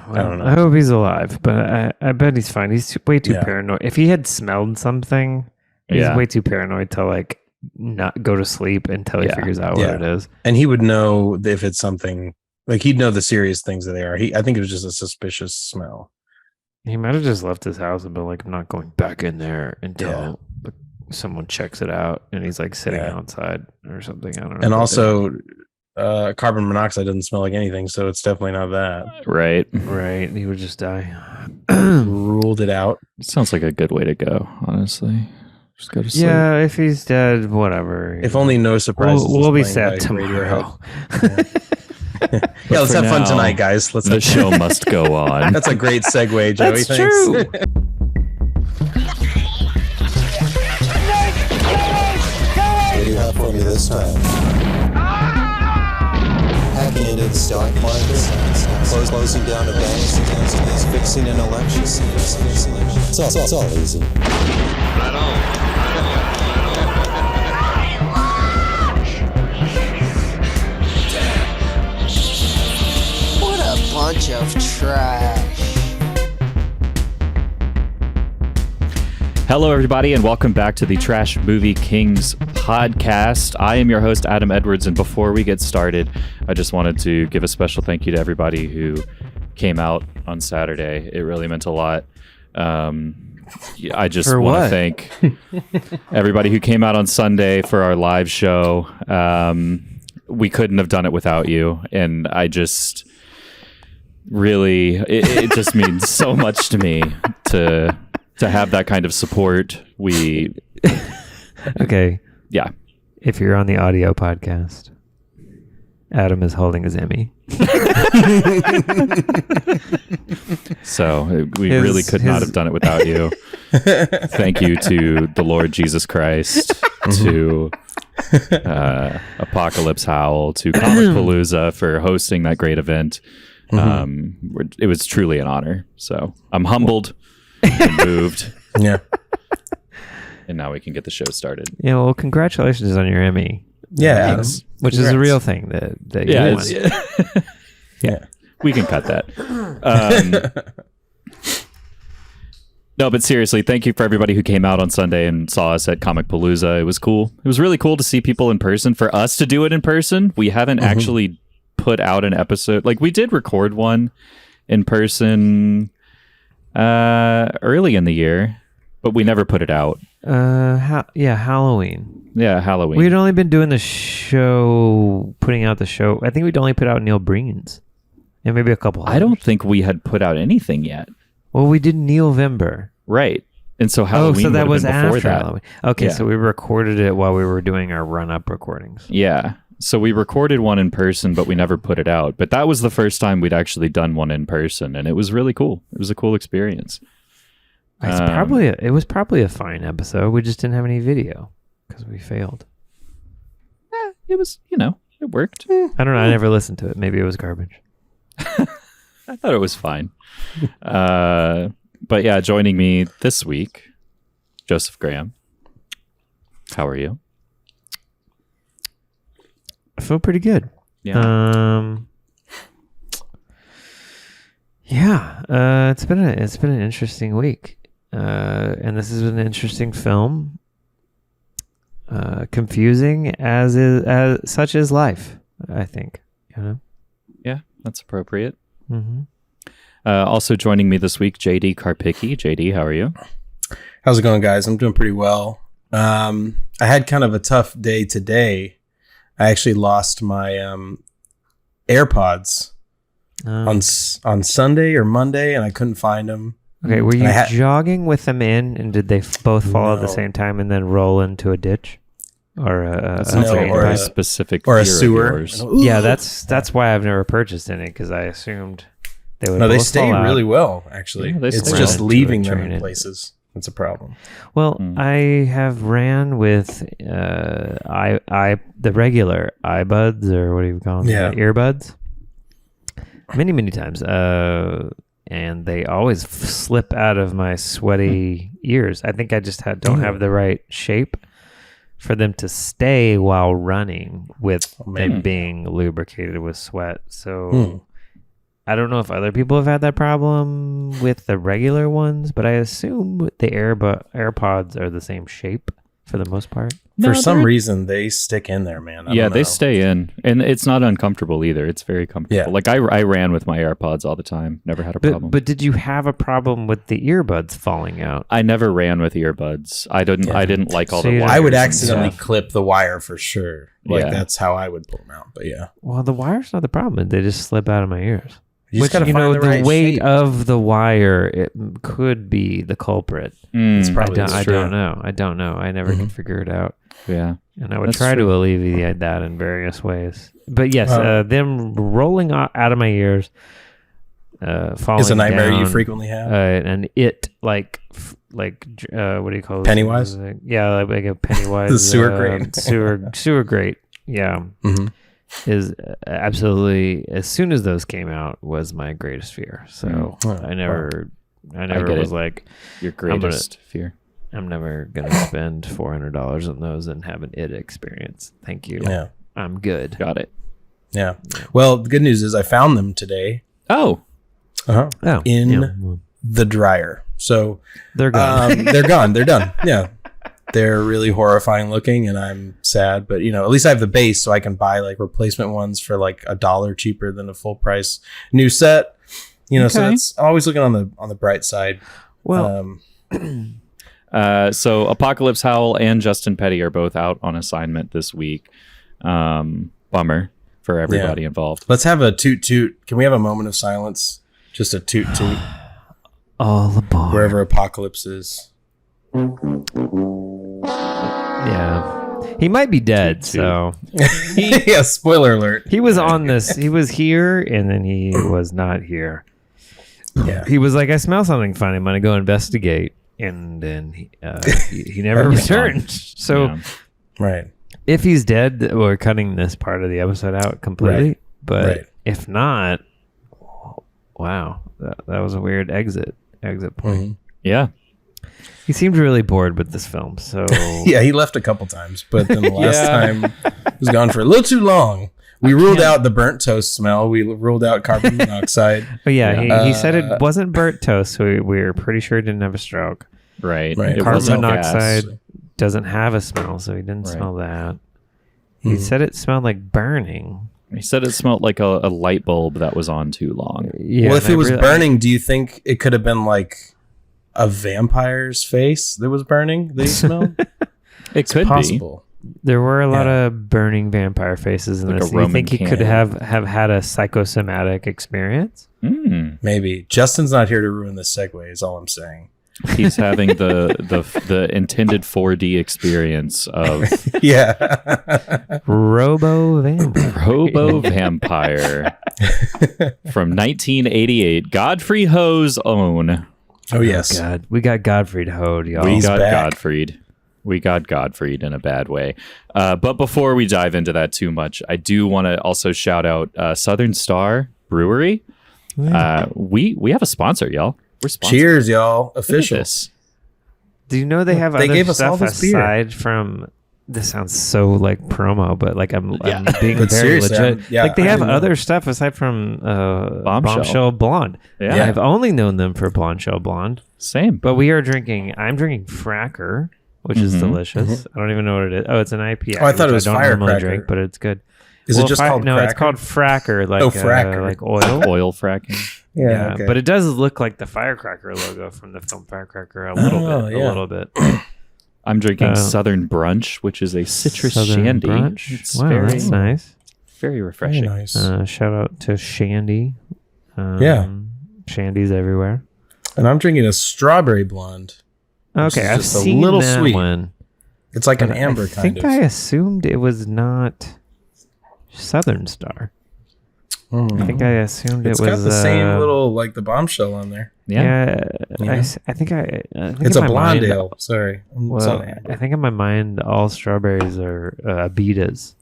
I don't know. I hope he's alive, but I bet he's fine. He's way too paranoid. If he had smelled something, he's way too paranoid to like not go to sleep until he figures out what it is. And he would know if it's something, like he'd know the serious things that they are. I think it was just a suspicious smell. He might have just left his house and been like, I'm not going back in there until someone checks it out, and he's like sitting outside or something. I don't know. And also, carbon monoxide doesn't smell like anything, so it's definitely not that. Right. He would just die. Ruled it out. Sounds like a good way to go, honestly. Just go to sleep. Yeah, if he's dead, whatever. If only No Surprises. We'll be sad tomorrow. Let's have fun tonight, guys. The show must go on. That's a great segue, Joey. That's true. What do you have for me this time? Hacking into the stock market, closing down a bank, fixing an election. It's all easy. Right on. What a bunch of trash. Hello, everybody, and welcome back to the Trash Movie Kings podcast. I am your host, Adam Edwards, and before we get started, I just wanted to give a special thank you to everybody who came out on Saturday. It really meant a lot. I just want to thank everybody who came out on Sunday for our live show. We couldn't have done it without you, and I just really, it just means so much to me to have that kind of support. Okay. Yeah. If you're on the audio podcast, Adam is holding his Emmy. So we really could not have done it without you. Thank you to the Lord Jesus Christ, to Apocalypse Howl, to Comic Palooza for hosting that great event. It was truly an honor. So I'm humbled and moved. Yeah. And now we can get the show started. Yeah, well, congratulations on your Emmy. Yeah, Adam. Which is a real thing that you won. Yeah. We can cut that. No, but seriously, thank you for everybody who came out on Sunday and saw us at Comic Palooza. It was cool. It was really cool to see people in person. For us to do it in person, we haven't actually put out an episode. Like, we did record one in person early in the year, but we never put it out. Halloween. Yeah, Halloween. We'd only been doing the show, putting out the show. I think we'd only put out Neil Breen's. And maybe a couple others. I don't think we had put out anything yet. Well, we did Neilvember. Right. And so Halloween so that was been before after that. Halloween. Okay, so we recorded it while we were doing our run-up recordings. Yeah. So we recorded one in person, but we never put it out. But that was the first time we'd actually done one in person, and it was really cool. It was a cool experience. It was probably a fine episode. We just didn't have any video because we failed. It was, it worked. I don't know. I never listened to it. Maybe it was garbage. I thought it was fine. But yeah, joining me this week, Joseph Graham. How are you? I feel pretty good. Yeah. It's been an interesting week. And this is an interesting film. Confusing as such is life, I think. Yeah, that's appropriate. Mm-hmm. Also joining me this week, JD Karpicki. JD, how are you? How's it going, guys? I'm doing pretty well. I had kind of a tough day today. I actually lost my AirPods on Sunday or Monday, and I couldn't find them. Okay, were you jogging with them in, and did they both fall at the same time and then roll into a ditch? Or a specific or a sewer? Yeah, that's why I've never purchased any, because I assumed they would. No, they both stay fall out. really well. Actually, Yeah, it's stay just well. leaving them in places. That's a problem. Well, I have ran with the regular iBuds, or what do you call them? Yeah. Earbuds. Many times. And they always slip out of my sweaty ears. I think I just don't have the right shape for them to stay while running with them being lubricated with sweat. So I don't know if other people have had that problem with the regular ones, but I assume the AirPods are the same shape for the most part. For some reason, they stick in there, man. I don't they know. stay in, and it's not uncomfortable either. It's very comfortable. Yeah. Like I ran with my AirPods all the time. Never had a problem. But did you have a problem with the earbuds falling out? I never ran with earbuds. I didn't like all So the you wires. I would and accidentally stuff. clip the wire for sure. Like Yeah. that's how I would pull them out. But yeah, Well, the wire's not the problem. They just slip out of my ears. you just Which, gotta find the right weight shape. of the wire, it could be the culprit. It's probably I true. don't know. I never could figure it out. Yeah. And I would That's try true. to alleviate that in various ways. But yes, Oh. them rolling out of my ears, falling Is a nightmare you down, frequently have. and it like what do you call it? Pennywise? Yeah, like a Pennywise. The sewer grate. sewer grate. Yeah, Mhm. is absolutely, as soon as those came out, was my greatest fear. So Oh, I never get was it. like, Your greatest fear. I'm never gonna spend $400 on those and have an it experience. Thank you. Yeah, I'm good. Got it. yeah. Well, the good news is I found them today. Oh, Uh-huh. Oh, In yeah, well, the dryer. So they're gone. they're gone. They're done. Yeah. They're really horrifying looking and I'm sad, but at least I have the base so I can buy like replacement ones for like $1 cheaper than a full price new set. So Okay. it's always looking on the bright side. Well, so Apocalypse Howl and Justin Petty are both out on assignment this week. Bummer for everybody involved. Let's have a toot toot. Can we have a moment of silence? Just a toot toot all aboard. wherever Apocalypse is. Yeah, he might be dead. So Yeah, spoiler alert. he was on this. He was here, and then he was not here. Yeah. He was like, "I smell something funny. I'm gonna go investigate," and then he never returned. So Yeah. Right. if he's dead, we're cutting this part of the episode out completely. Right. But Right. if not, wow, that was a weird exit point. Mhm. Yeah. He seemed really bored with this film. So Yeah, he left a couple times, but then the last Yeah. time he was gone for a little too long. We ruled out the burnt toast smell. We ruled out carbon monoxide. But yeah, he said Uh, it wasn't burnt toast, so we were pretty sure he didn't have a stroke. Right. Right. It Carbon wasn't monoxide gas. doesn't have a smell, so he didn't Right. smell that. He said it smelled like burning. He said it smelled like a light bulb that was on too long. Yeah, Well, if and it was I burning, do you think it could have been like a vampire's face that was burning that you smelled? It could Possible. there were a lot Yeah. of burning vampire faces in Like a this. Do you Roman think he could candle. have had a psychosomatic experience? be. Maybe. Justin's not here to ruin this segue, is all I'm saying. He's having the intended 4D experience of Yeah. Robo vampire. Robo Vampire from 1988. Godfrey Ho's own. Oh, yes. God, we got Godfrey Ho, y'all. We He's got back. Godfried. We got Godfried in a bad way. But before we dive into that too much, I do want to also shout out Southern Star Brewery. We have a sponsor, y'all. We're sponsored. Cheers, y'all. Look at Official. this. Do you know they have They other gave us all stuff this beer. aside from? This sounds so like promo, but like I'm being But very seriously, legit. yeah, like they I have didn't know. other stuff aside from Bombshell. Bombshell Blonde. Yeah. I've only known them for Bombshell Blonde, Same. but I'm drinking Fracker, which is delicious. I don't even know what it is. Oh, it's an IPA. Oh, I thought it which was I don't normally Firecracker. drink, but it's good. Is it just called No, it's Cracker? called Fracker, like Fracker. like oil. Oil fracking. Yeah, okay. but it does look like the Firecracker logo from the film Firecracker a little Oh, bit. yeah. A little bit. I'm drinking Southern Brunch, which is a citrus Southern shandy. Brunch. It's Wow, very, that's nice. very Very refreshing. nice. Shout out to Shandy. Yeah. Shandy's everywhere. And I'm drinking a strawberry blonde. Okay, is I've just a seen little that sweet. one. It's like an but amber I kind think of. I assumed it was not Southern Star. I think I assumed It's it was got the same little, like the bombshell on there. Yeah. Yeah, I think It's in a my blonde mind- ale. Sorry. It's Well, not amber. I think in my mind, all strawberries are Abitas.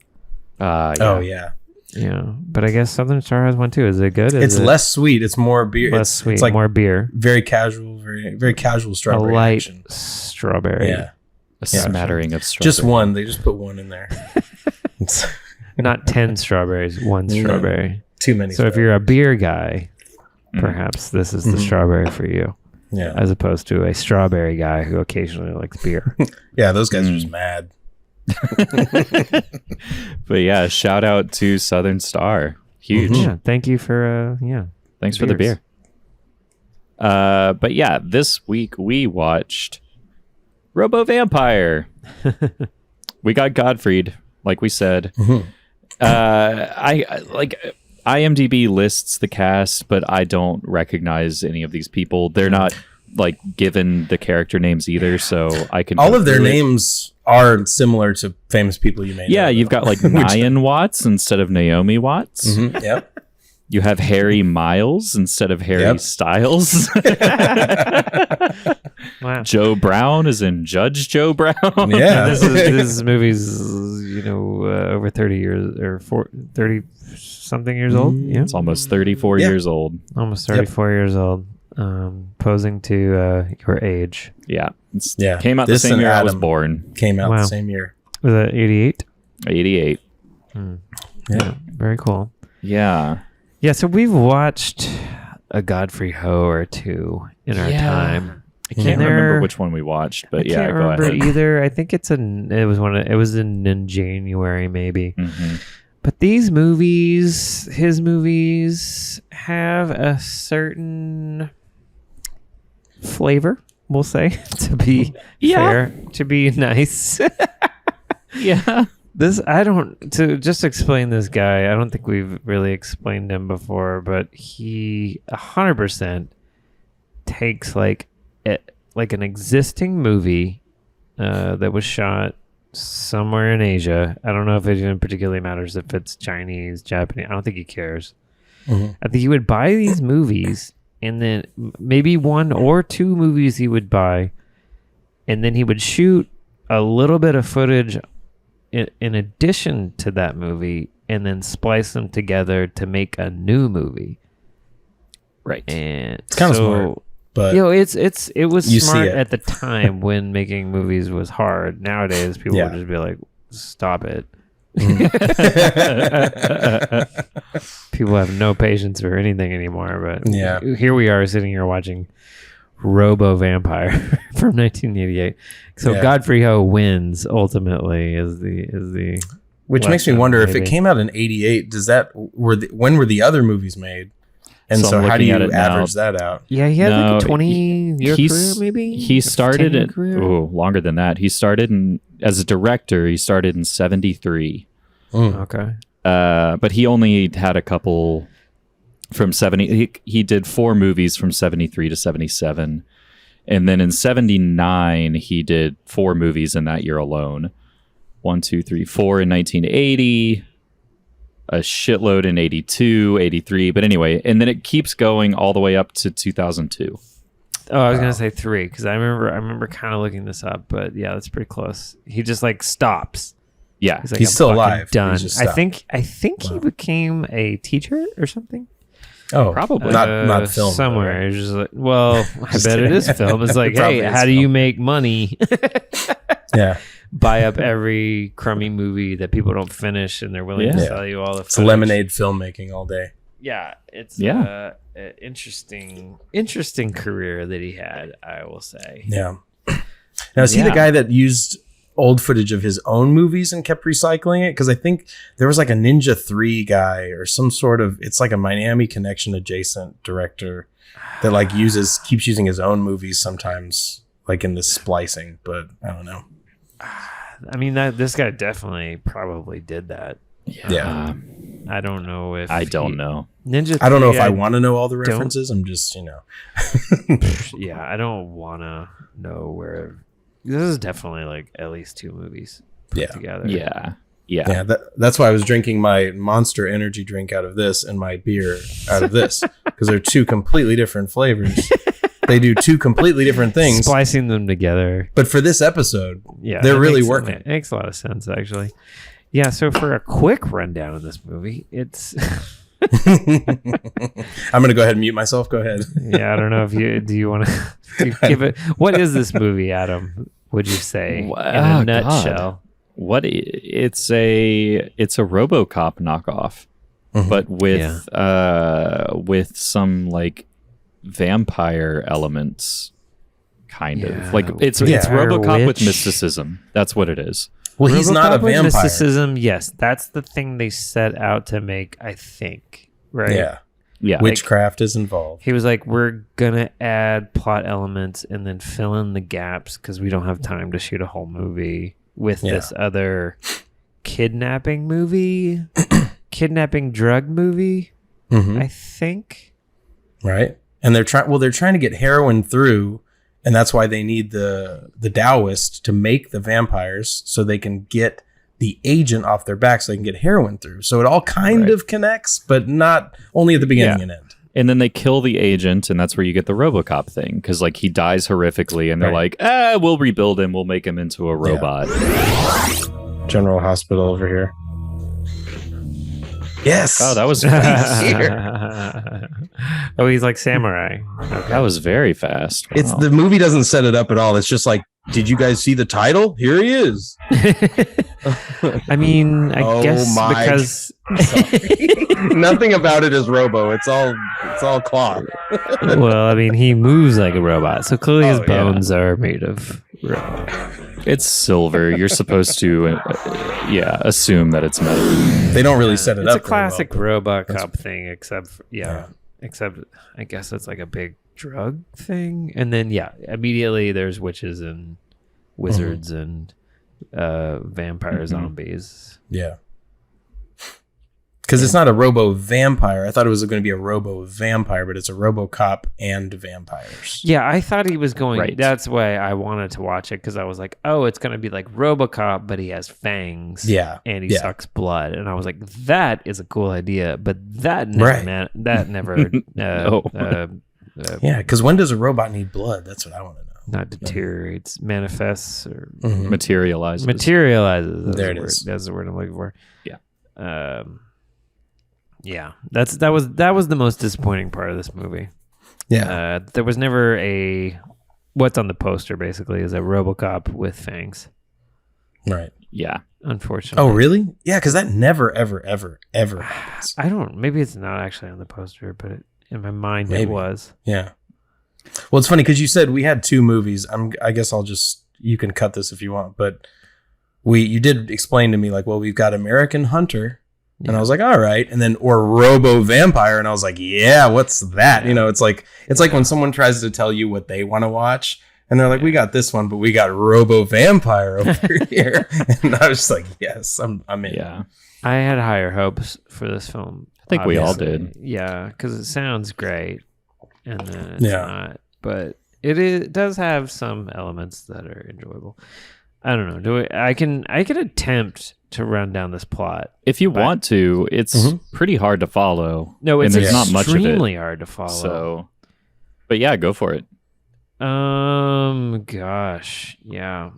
Yeah. Oh, yeah. Yeah, but I guess Southern Star has one too. Is it good? It's less sweet. It's more beer. less it's, sweet, It's like more beer. very casual, very casual A strawberry light action. strawberry. Yeah. A smattering of strawberry. Just one. They just put one in there. It's Not 10 strawberries, one No. strawberry. too many. So if you're a beer guy, perhaps this is the strawberry for you. Yeah. As opposed to a strawberry guy who occasionally likes beer. Yeah, those guys are just mad. But yeah, shout out to Southern Star. Huge. Yeah, thank you for Thanks for the beer. But yeah, this week we watched Robo Vampire. We got Godfrey, like we said. I like IMDb lists the cast, but I don't recognize any of these people. They're not like given the character names either, so I can. All of their names are similar to famous people you may know. Yeah, you've got like Nyan Watts instead of Naomi Watts. Yep. You have Harry Miles instead of Harry Styles. Wow. Joe Brown is in Judge Joe Brown. Yeah. This movie's over 30 years or 30 something years old. Yeah, It's almost 34 years old. almost 34 years old. Posing to your age. Yeah. Yeah. Came out This the same and year I was Adam born. Came out Wow. the same year. Was that 88? 88. Yeah, very cool. Yeah. Yeah, so we've watched a Godfrey Ho or two in our time. I can't remember which one we watched, but I yeah, can't go remember ahead. either. I think it was in January maybe. Mm-hmm. But these movies, his movies, have a certain flavor, we'll say, to be fair, to be nice. Yeah. To just explain this guy, I don't think we've really explained him before, but he 100% takes like an existing movie that was shot somewhere in Asia. I don't know if it even particularly matters if it's Chinese, Japanese. I don't think he cares. I think he would buy these movies, and then maybe one or two movies he would buy, and then he would shoot a little bit of footage in addition to that movie, and then splice them together to make a new movie. Right. And It's kind of smart, but it was you see smart it. at the time when making movies was hard. Nowadays, people would just be like, "Stop it." People have no patience for anything anymore. But here we are sitting here watching Robo Vampire from 1988. So Godfrey Ho wins ultimately is the which makes me wonder if it came out in 88, when were the other movies made? And so I'm how do looking you at it average now. that out? Yeah, he had like a 20-year career maybe? He started it longer than that. He started as a director, he started in 73. Okay. But he only had a couple from 70. He did 4 movies from 73 to 77. And then in 79, he did 4 movies in that year alone. 1, 2, 3, 4 in 1980, a shitload in 82, 83. But anyway, and then it keeps going all the way up to 2002. Oh, I was gonna say 3 because I remember kind of looking this up, but yeah, that's pretty close. He just like stops. Yeah, He's, like, He's "I'm still fucking alive. Done. He's just I stopped. think he became a teacher or something. Oh, probably. not film somewhere. though, right? It's just like, well, I bet it is film. It's like, Probably hey, is how do you film. make money? Yeah, Buy up every crummy movie that people don't finish, and they're willing to Yeah. sell you all the. it's footage. lemonade filmmaking all day. Yeah, it's Yeah. an interesting career that he had, I will say. Yeah. Now is he the guy that used old footage of his own movies and kept recycling it? Because I think there was like a Ninja 3 guy or some sort of, it's like a Miami Connection adjacent director that like keeps using his own movies sometimes, like in the splicing, but I don't know. I mean, this guy definitely probably did that. Yeah. I don't know if I don't know. Ninja. I don't know 3, if I want to know all the don't- references. I'm just, Yeah, I don't want to know where. This is definitely like at least 2 movies put together. Yeah. Yeah, that's why I was drinking my Monster energy drink out of this and my beer out of this, because they're 2 completely different flavors. They do 2 completely different things. Splicing them together. But for this episode, Yeah, they're it really makes- working. It makes a lot of sense, actually. Yeah, so for a quick rundown of this movie, it's... I'm going to go ahead and mute myself. Go ahead. Yeah, I don't know if do you want to give it... What is this movie, Adam, would you say, in a nutshell? What? It's a RoboCop knockoff. but with some like vampire elements, kind of like it's RoboCop with mysticism. That's what it is. Well, he's not a vampire. Mysticism, yes, that's the thing they set out to make. I think, right? Yeah. Witchcraft is involved. He was like, we're gonna add plot elements and then fill in the gaps because we don't have time to shoot a whole movie with this other kidnapping drug movie. I think. Right. And they're trying to get heroin through. And that's why they need the Taoist to make the vampires so they can get the agent off their back so they can get heroin through. So it all kind of connects, but not only at the beginning and end. And then they kill the agent, and that's where you get the RoboCop thing, because like he dies horrifically, and they're like, we'll rebuild him, we'll make him into a robot. General Hospital over here. Yes. Oh, that was Oh, he's like samurai. Okay. That was very fast. Wow. It's the movie doesn't set it up at all. It's just like, did you guys see the title? Here he is. I mean, I guess because nothing about it is Robo. It's all cloth. Well, I mean, he moves like a robot, so clearly his bones are made of rubber. It's silver. You're supposed to, assume that it's metal. They don't really set it up. It's a classic RoboCop thing, except I guess it's like a big drug thing, and then immediately there's witches and wizards and vampire zombies. Yeah. Because it's not a Robo Vampire. I thought it was going to be a Robo Vampire, but it's a RoboCop and vampires. Yeah, I thought he was going. Right. That's why I wanted to watch it, because I was like, oh, it's going to be like RoboCop, but he has fangs. Yeah, and he sucks blood, and I was like, that is a cool idea, but that never yeah, because when does a robot need blood? That's what I want to know. Not deteriorates, manifests, or Materializes. Materializes. There it is. That's the word I'm looking for. Yeah. Yeah, that was the most disappointing part of this movie. Yeah, there was never what's on the poster basically is a RoboCop with fangs. Right. Yeah. Unfortunately. Oh, really? Yeah, because that never, ever, ever, ever happens. I don't. Maybe it's not actually on the poster, but in my mind it was. Yeah. Well, it's funny because you said we had two movies. I guess you can cut this if you want, but you did explain to me like, well, we've got American Hunter. And I was like, all right. And then, or Robo Vampire. And I was like, yeah, what's that? You know, it's like when someone tries to tell you what they want to watch and they're like, we got this one, but we got Robo Vampire over here. And I was just like, yes, I'm in. Yeah. I had higher hopes for this film. I think we all did. Yeah. Cause it sounds great. And then it's not, but it does have some elements that are enjoyable. I don't know. I can attempt to run down this plot if you want to. It's pretty hard to follow. No, it's and there's not much of it. Extremely hard to follow. So, but yeah, go for it. Gosh, yeah.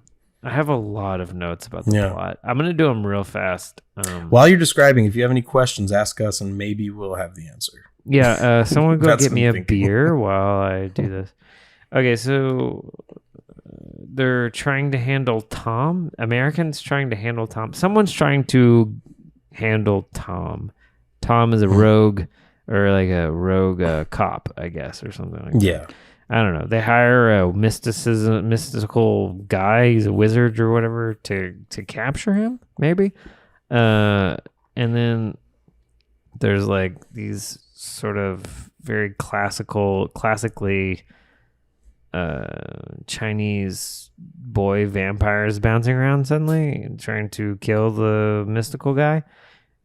I have a lot of notes about the plot. I'm gonna do them real fast. While you're describing, if you have any questions, ask us, and maybe we'll have the answer. Yeah. Someone go get me a beer while I do this. Okay, so. They're trying to handle Tom. Americans trying to handle Tom. Someone's trying to handle Tom. Tom is a rogue, or like a rogue cop, I guess, or something like that. Yeah. I don't know. They hire a mystical guy. He's a wizard or whatever to capture him, maybe. And then there's like these sort of very classically Chinese boy vampires bouncing around suddenly and trying to kill the mystical guy,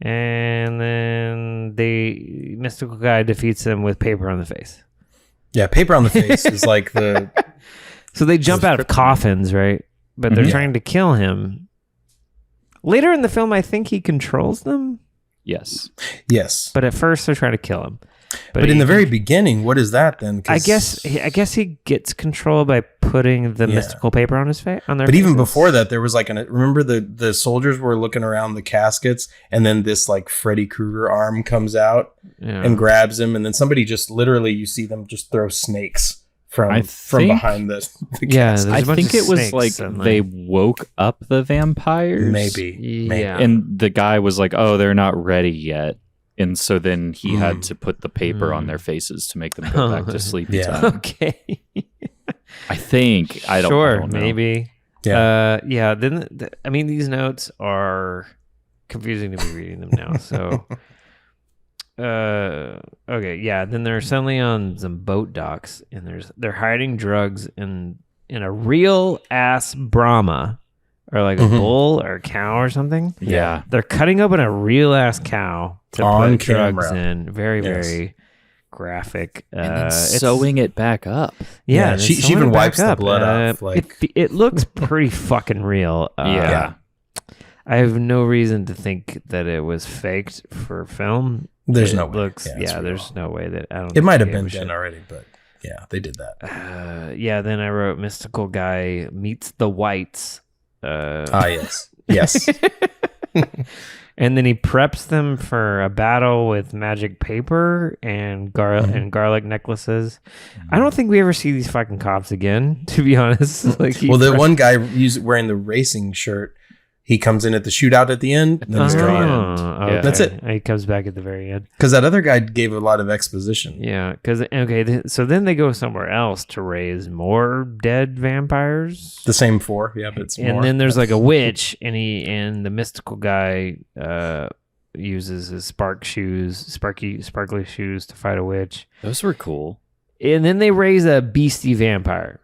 and then the mystical guy defeats them with paper on the face. Yeah, paper on the face is like the. So they jump out of coffins, right? But they're trying to kill him. Later in the film, I think he controls them. Yes. But at first, they're trying to kill him. But in the very beginning, what is that then? I guess he gets control by putting the mystical paper on his face. But even before that, there was like remember the soldiers were looking around the caskets, and then this like Freddy Krueger arm comes out and grabs him, and then somebody just literally you see them just throw snakes from behind the casket. I think it was like they woke up the vampires. Maybe. Yeah. And the guy was like, "Oh, they're not ready yet." And so then he had to put the paper on their faces to make them go back to sleepy time. Okay. I think. I don't know. Maybe. Yeah. Yeah. Then, I mean, these notes are confusing to me reading them now. So, okay. Yeah. Then they're suddenly on some boat docks and they're hiding drugs in a real ass Brahma. Or like a bull or a cow or something. Yeah. They're cutting open a real ass cow to On put drugs camera. in. Very, very graphic. And then sewing it back up. Yeah. she even wipes the blood off. Like it looks pretty fucking real. Yeah. I have no reason to think that it was faked for film. there's It no way. looks, it's real. there's no way that I don't. It might have think been was done shit. already, but yeah, they did that. Yeah. Then I wrote mystical guy meets the whites. Yes. And then he preps them for a battle with magic paper and garlic necklaces. I don't think we ever see these fucking cops again, to be honest. Like, Well, the one guy wearing the racing shirt, he comes in at the shootout at the end. And then he's gone. Okay. That's it. He comes back at the very end. Because that other guy gave a lot of exposition. Yeah, because so then they go somewhere else to raise more dead vampires. The same four, yeah, but it's And more. then there's like a witch, and the mystical guy uses his sparkly shoes to fight a witch. Those were cool. And then they raise a beastie vampire.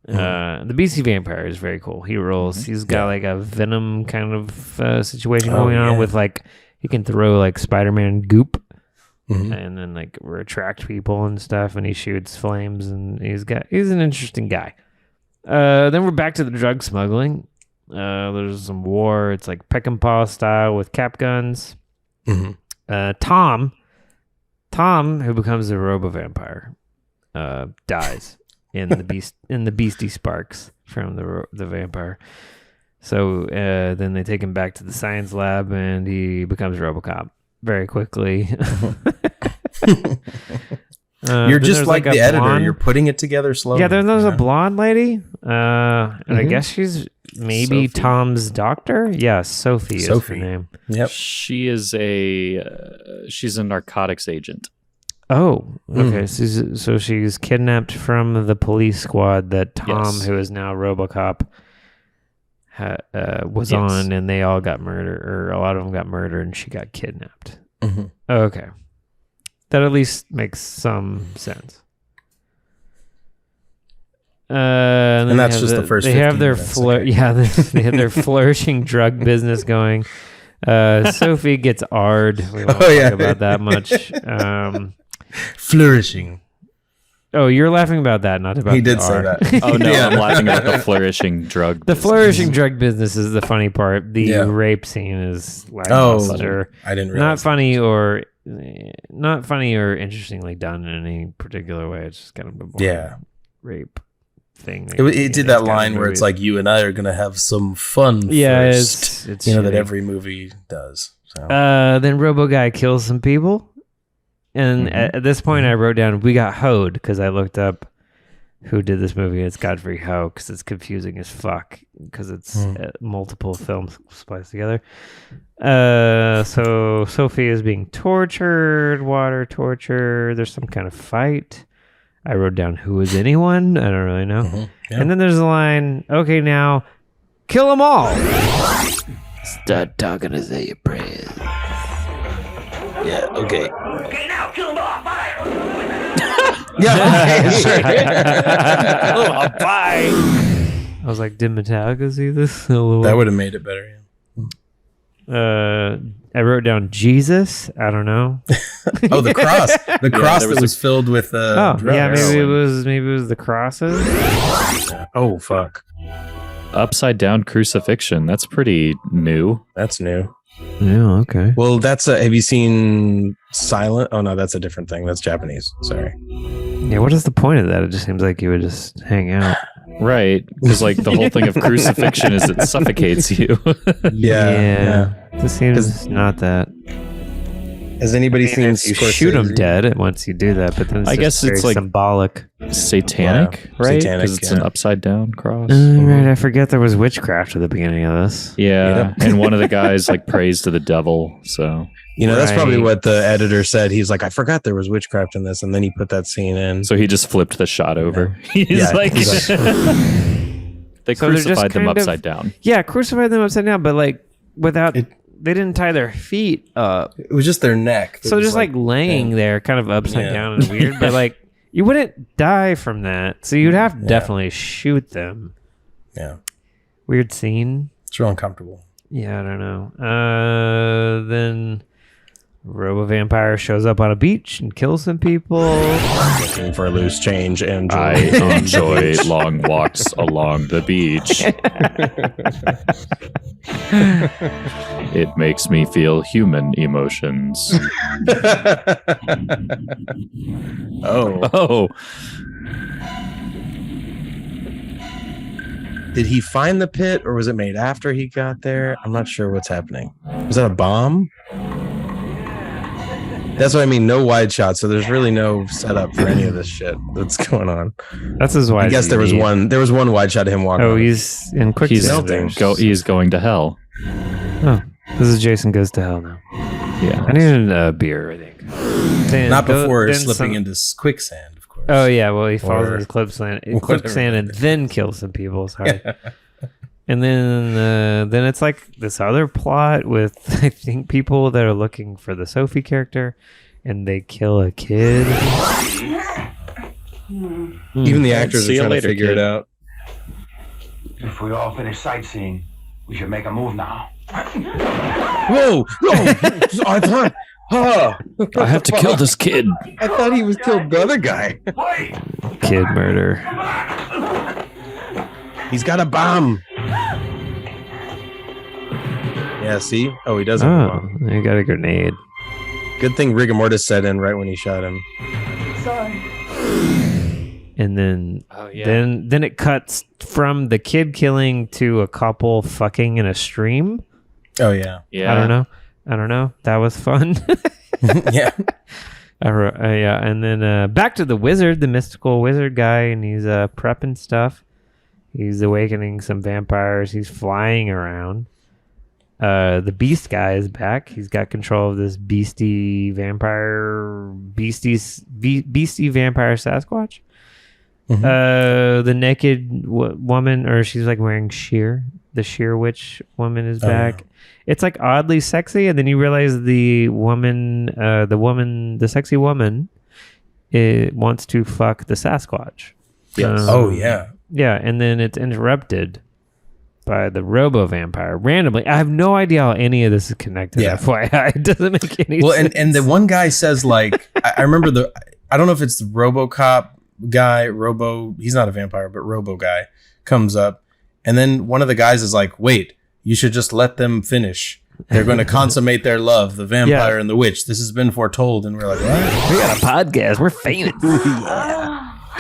The beastie vampire is very cool. He rolls. He's got like a venom kind of situation going on with like he can throw like Spider-Man goop and then like retract people and stuff. And he shoots flames. And he's an interesting guy. Then we're back to the drug smuggling. There's some war. It's like peck and paw style with cap guns. Tom, who becomes a robo vampire, dies. In the beastie sparks from the vampire. So then they take him back to the science lab and he becomes RoboCop very quickly. You're just like the editor. blonde- You're putting it together slowly. Yeah, there's a blonde lady. And I guess she's maybe Sophie. Tom's doctor. Yeah, Sophie is her name. Yep. She is she's a narcotics agent. Oh, okay. So she's kidnapped from the police squad that Tom, who is now RoboCop, was on, and they all got murdered, or a lot of them got murdered, and she got kidnapped. Okay, that at least makes some sense. And that's just the first. They have their they have their flourishing drug business going. Sophie gets Ard. We won't talk about that much. Flourishing. Oh, you're laughing about that, not about He did the say Ard. that. Oh no, I'm laughing at the flourishing drug. The business. flourishing drug business is the funny part. The rape scene is lackluster. I didn't realize. Not funny or interestingly done in any particular way. It's just kind of a boring rape thing. It did that line where it's like, you and I are gonna have some fun. Yeah, first. it's that shitty. every movie does. So. Then Robo Guy kills some people, and at this point I wrote down we got hoed because I looked up who did this movie. It's Godfrey Ho because it's confusing as fuck because it's multiple films spliced together. So Sophie is being tortured, water torture. There's some kind of fight. I wrote down who is anyone. I don't really know. And then there's a line. Okay, now kill them all. Start talking as they prayers. Yeah. Okay. Okay, now kill them all. Fire! Yeah. Bye. I was like, did Metallica see this? That would have made it better. I wrote down Jesus. I don't know. Oh, the cross. The cross that was filled with drugs. Maybe it was the crosses. Oh fuck. Upside down crucifixion. That's pretty new. That's new. Yeah, okay. Well, that's have you seen Silent? Oh no, that's a different thing. That's Japanese. Sorry. Yeah, what is the point of that? It just seems like you would just hang out. Right. Because like the whole thing of crucifixion is it suffocates you. Yeah. This seems not that. Has anybody seen You shoot them dead once you do that, but then it's I guess very it's like symbolic. Satanic, Yeah. right? Satanic, Because it's an upside down cross. Right, I forget there was witchcraft at the beginning of this. Yeah. And one of the guys like prays to the devil. So You know, that's probably Right. what the editor said. He's like, I forgot there was witchcraft in this, and then he put that scene in. So he just flipped the shot over. He's Yeah, like, he's they So they're just crucified them kind of- upside down. Yeah, crucified them upside down, but like without, they didn't tie their feet up. It was just their neck. So just like laying there kind of upside down and weird, but like you wouldn't die from that. So you'd have to definitely shoot them. Yeah. Weird scene. It's real uncomfortable. Yeah, I don't know. Then Robo Vampire shows up on a beach and kills some people. Looking for loose change and joy. I enjoy long walks along the beach. It makes me feel human emotions. Oh. Oh, Did he find the pit or was it made after he got there? I'm not sure what's happening. Was that a bomb? That's what I mean. No wide shots. So there's really no setup for any of this shit that's going on. That's his wife. I guess there was one wide shot of him walking. Oh, he's in quicksand. he's going to hell. Oh, this is Jason Goes to Hell now. Yeah. I needed a beer, I think. Then Not before then slipping some- into quicksand, of course. Oh yeah, well he falls Or into quicksand whatever. and then kills some people. Sorry. And then it's like this other plot with I think people that are looking for the Sophie character, and they kill a kid. Even the actors See are you trying later, to figure kid. it out. If we all finish sightseeing, we should make a move now. Whoa! I thought. Oh, I have to kill this kid. I thought he was killed the other guy. Wait! Kid murder. He's got a bomb. Yeah, see? Oh, he does have a Oh, bomb. you got a grenade. Good thing rigor mortis set in right when he shot him. And then Oh, yeah. then it cuts from the kid killing to a couple fucking in a stream. Oh, yeah. Yeah. I don't know. That was fun. Yeah. Yeah, and then back to the wizard, the mystical wizard guy, and he's prepping stuff. He's awakening some vampires. He's flying around. The beast guy is back. He's got control of this beastie vampire Sasquatch. The naked woman, or she's like wearing sheer. The sheer witch woman is back. yeah. It's like oddly sexy, and then you realize the sexy woman, wants to fuck the Sasquatch. Yes. Oh, yeah. Yeah, and then it's interrupted by the Robo Vampire randomly. I have no idea how any of this is connected. Yeah. FYI, it doesn't make any Well, sense. and the one guy says, like, I remember I don't know if it's the RoboCop guy, he's not a vampire, but Robo guy comes up. And then one of the guys is like, wait, you should just let them finish. They're going to consummate their love, the vampire and the witch. This has been foretold. And we're like, what? We got a podcast. We're famous.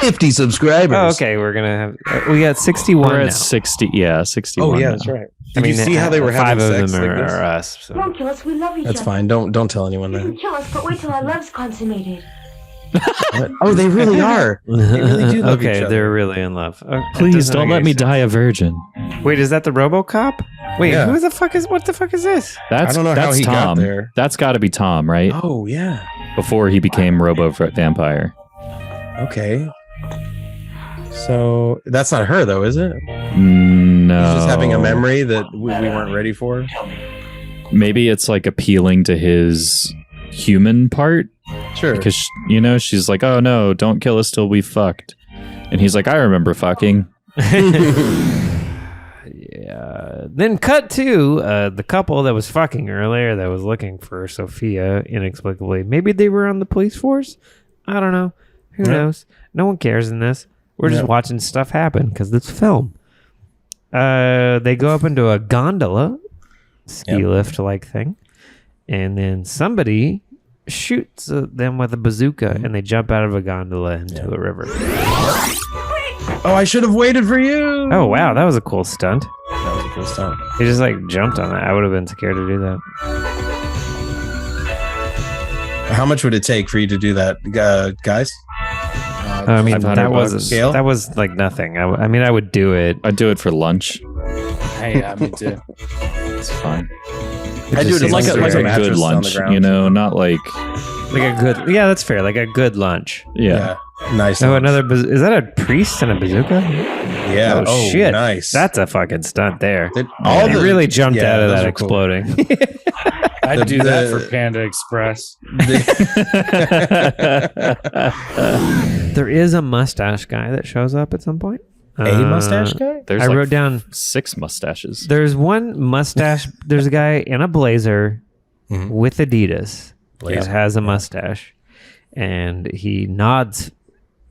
50 subscribers. Oh, okay, we're gonna have. We got 61 We're now. at 60. Yeah, 61. Oh, yeah, now. that's right. Did you see how they were 5 having of sex them like are, this? are us. So. Don't kill us, we love each That's other. fine. Don't tell anyone You can that. kill us, but wait till our love's consummated. Oh, they really are. They really do love each Okay, other. they're really in love. That Please doesn't don't make let any me sense. die a virgin. Wait, is that the RoboCop? Wait, Yeah. who the fuck is? What the fuck is this? That's I don't know how that's he got Tom. there. That's got to be Tom, right? Oh, yeah. Before he became Robo Vampire. Okay. So that's not her, though, is it? No. He's just having a memory that we weren't ready for. Maybe it's like appealing to his human part. Sure. Because, she's like, oh no, don't kill us till we fucked. And he's like, I remember fucking. Yeah. Then cut to the couple that was fucking earlier that was looking for Sophia inexplicably. Maybe they were on the police force. I don't know. Who knows? No one cares in this. We're just watching stuff happen because it's film. They go up into a gondola, ski lift like thing, and then somebody shoots them with a bazooka, and they jump out of a gondola into a river. Oh, I should have waited for you. Oh wow, that was a cool stunt. That was a cool stunt. They just like jumped on it. I would have been scared to do that. How much would it take for you to do that, guys? I mean, that $500 was scale? that was like nothing. I mean, I would do it. I'd do it for lunch. Hey, me too. It's fine. I do it as like a mattress good on the lunch, ground. you know, not like Like a good, yeah, that's fair. Like a good lunch. yeah. Nice. Oh, lunch. is that a priest and a bazooka? Yeah. Oh, shit. Nice. That's a fucking stunt there. All It the- really jumped yeah, out of those that are cool. exploding. I'd do that the- for Panda Express. There is a mustache guy that shows up at some point. A mustache guy? There's I like wrote down 6 mustaches. there's one mustache. There's a guy in a blazer Mhm. with Adidas Blazer, that has a mustache, and he nods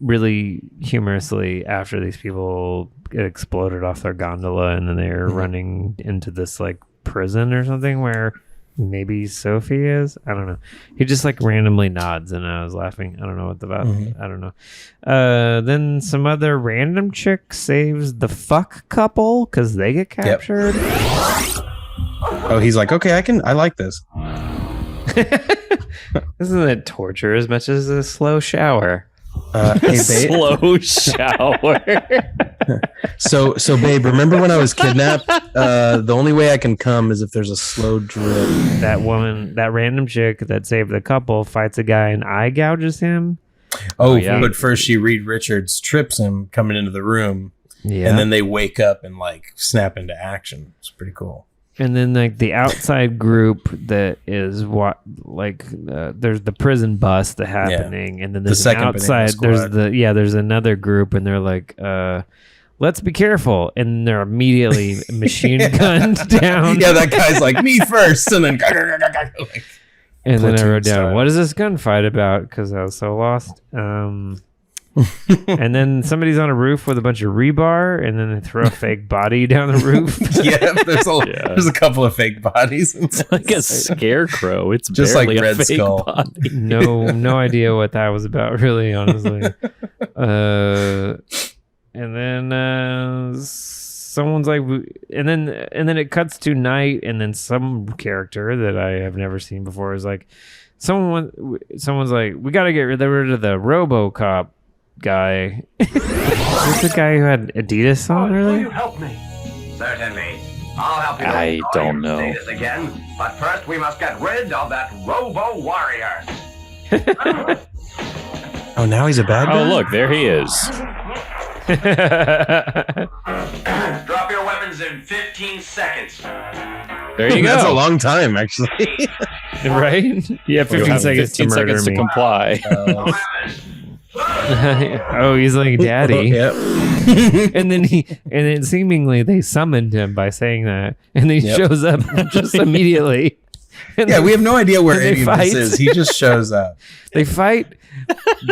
really humorously after these people get exploded off their gondola, and then they're running into this like prison or something where maybe Sophie is. I don't know. He just like randomly nods, and I was laughing. I don't know what about. I don't know. Then some other random chick saves the fuck couple because they get captured. Oh, he's like, okay, I like this. Isn't it torture as much as a slow shower? Hey, babe. Slow shower. So, babe, remember when I was kidnapped? The only way I can come is if there's a slow drip. That woman, that random chick that saved the couple, fights a guy and eye gouges him. Oh, yeah. but first she Reed Richards trips him coming into the room, Yeah. and then they wake up and like snap into action. It's pretty cool. And then like the outside group that is what like there's the prison bust the happening, and then there's The an second Banana outside there's Squad. there's another group, and they're like let's be careful, and they're immediately machine gunned down. Yeah, that guy's like me first, and then like, And then I Platoon wrote down, style. what is this gunfight about? Because I was so lost. And then somebody's on a roof with a bunch of rebar, and then they throw a fake body down the roof. yeah, there's a couple of fake bodies. It's like a scarecrow. It's Just like barely a Red fake Skull. body. No idea what that was about, really, honestly. And then someone's like, and then it cuts to night, and then some character that I have never seen before is like, someone's like, we got to get rid of the RoboCop guy. Is this the guy who had Adidas on, Will really? you help me? Certainly. I'll help you. I don't know. Say this again, but first we must get rid of that Robo Warrior. Oh, now he's a bad guy. Oh, look, there he is. Drop your weapons in 15 seconds. There you go. That's a long time, actually. Right? Yeah, 15 have seconds 15 to murder seconds to me. comply. Oh, he's like daddy. Yep. And then seemingly they summoned him by saying that, and then he Yep. shows up just immediately. And Yeah, we have no idea where And they any of this fight. is. He just shows up. they fight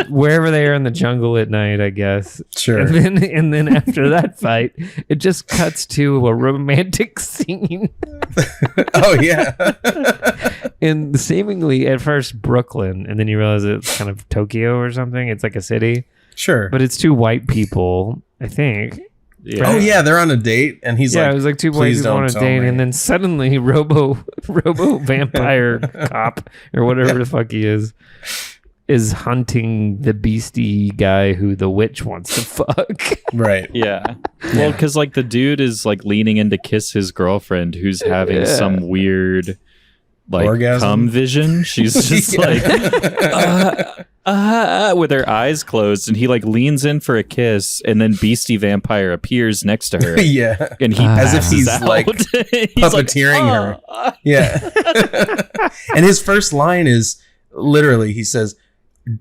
wherever they are in the jungle at night, I guess. Sure. And then after that fight, it just cuts to a romantic scene Oh yeah. in seemingly at first Brooklyn, and then you realize it's kind of Tokyo or something. It's like a city, Sure. but it's two white people, I think. Yeah. Oh yeah, they're on a date, and he's Yeah, like, it was like two white "Please people on don't a tell date, me." and then suddenly Robo vampire cop or whatever the fuck he is hunting the beastie guy who the witch wants to fuck. right. Yeah. Well, because like the dude is like leaning in to kiss his girlfriend who's having some weird like Orgasm? cum vision. She's just like with her eyes closed, and he like leans in for a kiss, and then beastie vampire appears next to her. Yeah. And he As if passes he's, out. like, He's puppeteering her. Yeah. And his first line is literally, he says,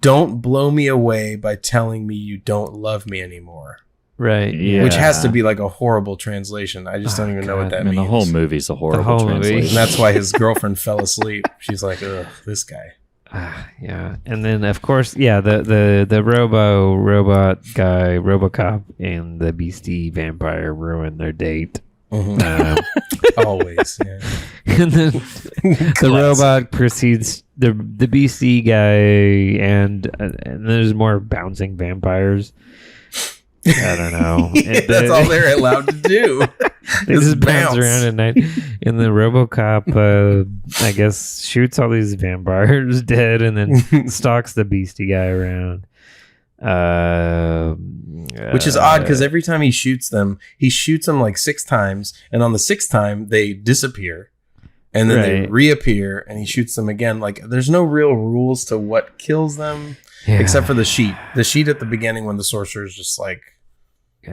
"Don't blow me away by telling me you don't love me anymore." Right. Yeah. Which has to be like a horrible translation. I just don't even know what that I mean, means. the whole movie's a horrible whole movie. translation. And that's why his girlfriend fell asleep. She's like, ugh, this guy. Yeah. And then of course, yeah, the robot guy, RoboCop, and the beastie vampire ruin their date. Always. Yeah. And then the robot proceeds, the beastie guy, and there's more bouncing vampires. I don't know. And That's all they're allowed to do. They Just just bounce bounce. around at night. And the RoboCop, I guess, shoots all these vampires dead, and then stalks the beastie guy around. Which is odd because every time he shoots them like 6 times, and on the 6th time they disappear. and then they Right. reappear, and he shoots them again. Like, there's no real rules to what kills them, except for the sheet. The sheet at the beginning when the sorcerer is just like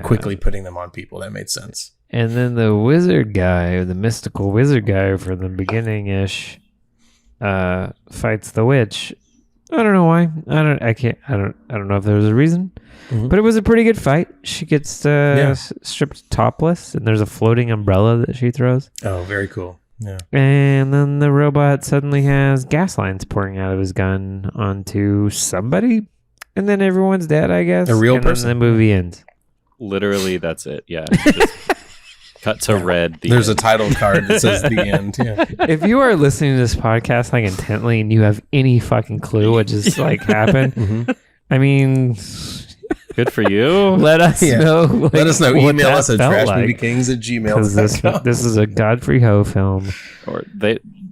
quickly putting them on people. That made sense. And then the wizard guy, the mystical wizard guy from the beginning-ish, fights the witch. I don't know why. I don't know if there was a reason, but it was a pretty good fight. She gets stripped topless, and there's a floating umbrella that she throws. Oh, very cool. Yeah. And then the robot suddenly has gas lines pouring out of his gun onto somebody, and then everyone's dead, I guess. A real and person. Then the movie ends. Literally, that's it. Yeah. Just cut to red. There's a title card that says the end. Yeah. If you are listening to this podcast like intently and you have any fucking clue what just like happened, I mean, good for you. let us know. Like, Let us know. what Email that us at felt like. trashmoviekings@gmail.com. This is a Godfrey Ho film. Or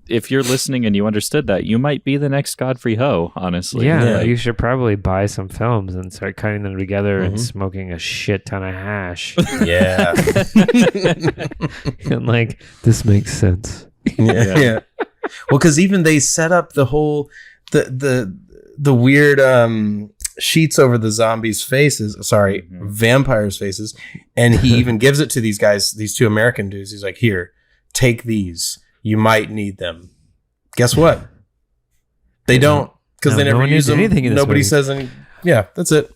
if you're listening and you understood that, you might be the next Godfrey Ho, honestly. Yeah, Like, you should probably buy some films and start cutting them together and smoking a shit ton of hash. Yeah. And like, this makes sense. Yeah. Well, because even they set up the whole the weird sheets over the zombies' faces. Sorry, vampires' faces, and he even gives it to these guys, these two American dudes. He's like, "Here, take these. You might need them." Guess what? They don't, because No, they no never one use needs them. anything in this Nobody movie. says any. Yeah, that's it.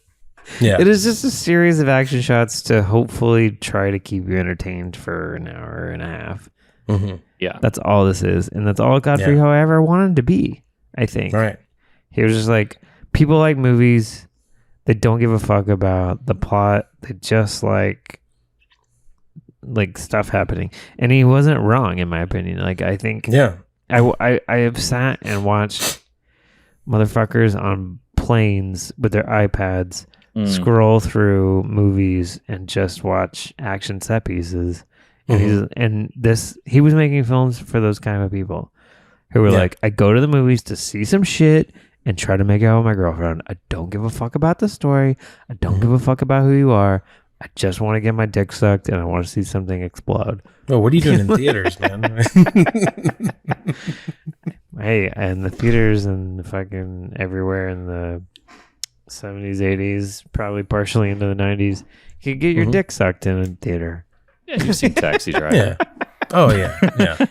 Yeah. It is just a series of action shots to hopefully try to keep you entertained for an hour and a half. yeah. That's all this is. And that's all Godfrey Ho ever wanted to be, I think. Right. He was just like, people like movies. They don't give a fuck about the plot. They just like stuff happening. And he wasn't wrong, in my opinion. Like, I think I have sat and watched motherfuckers on planes with their iPads scroll through movies and just watch action set pieces. And he was making films for those kind of people who were like, I go to the movies to see some shit and try to make out with my girlfriend. I don't give a fuck about the story. I don't give a fuck about who you are. I just want to get my dick sucked and I want to see something explode. Oh, what are you doing in theaters, man? Hey, and the theaters and fucking everywhere in the 70s, 80s, probably partially into the 90s, you could get your dick sucked in a theater. Yeah, you've seen Taxi Driver. Yeah. Oh, yeah. Yeah.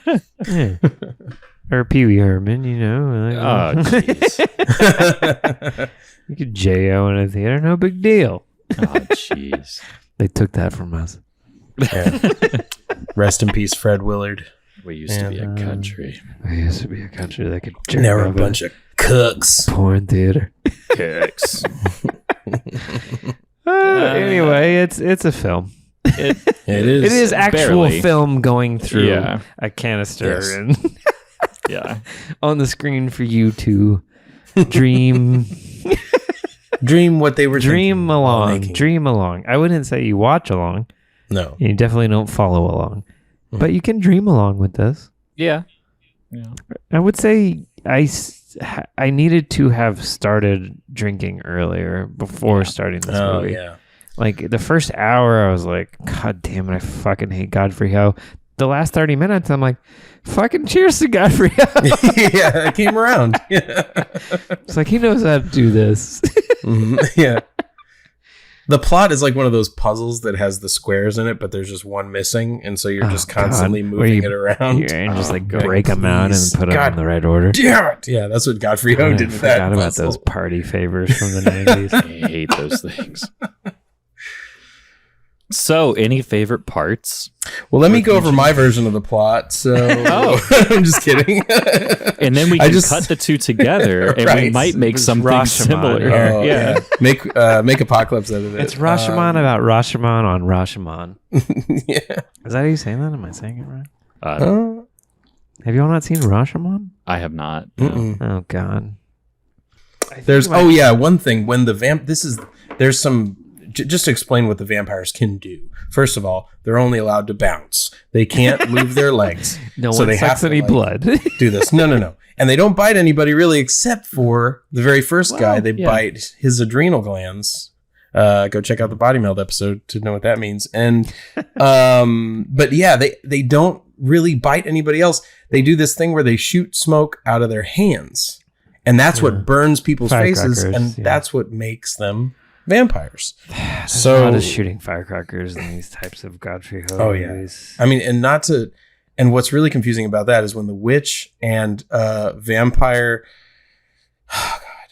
Yeah. Or Pee Wee Herman, you know. Oh, jeez. You could J.O. in a theater, no big deal. Oh, jeez. They took that from us. Yeah. Rest in peace, Fred Willard. We used to be a country. We used to be a country that could jerk Never a off bunch of cooks. porn theater. Kicks. Anyway, it's a film. It is. It is actual barely. film going through Yeah. a canister Yes. and Yeah. on the screen for you to dream Dream what they were dream thinking while along. making. Dream along. I wouldn't say you watch along. No. You definitely don't follow along. But you can dream along with this. Yeah. I would say I needed to have started drinking earlier before starting this Oh, movie. yeah. Like the first hour, I was like, God damn it, I fucking hate Godfrey Ho. The last 30 minutes, I'm like, fucking cheers to Godfrey Ho. Yeah, it came around. Yeah. It's like, he knows how to do this. Yeah. The plot is like one of those puzzles that has the squares in it, but there's just one missing. And so you're just constantly Where moving you- it around. And just like God, break them out and please. put them God in the right order. Damn it. Yeah, that's what Godfrey Ho I did with that. forgot about puzzle. those party favors from the 90s. I hate those things. So, any favorite parts? Well, let me go over my version of the plot. So, I'm just kidding. And then we I can just- cut the two together, and we Right. might make something Rashomon. similar. Oh, yeah. Make Apocalypse out of it. It's Rashomon about Rashomon on Rashomon. Yeah. Is that how you say that? Am I saying it right? Uh, Have you all not seen Rashomon? I have not. mm-mm. Oh, God. There's one thing when the there's some just to explain what the vampires can do. First of all, they're only allowed to bounce. They can't move their legs. No so one they sucks have to any like, blood. do this. No. And they don't bite anybody really, except for the very first guy. They bite his adrenal glands. Go check out the Body Meld episode to know what that means. And but yeah, they don't really bite anybody else. They do this thing where they shoot smoke out of their hands, and that's what burns people's faces, and that's what makes them vampires. So a lot of shooting firecrackers in these types of Godfrey Ho movies. I mean, and what's really confusing about that is when the witch and vampire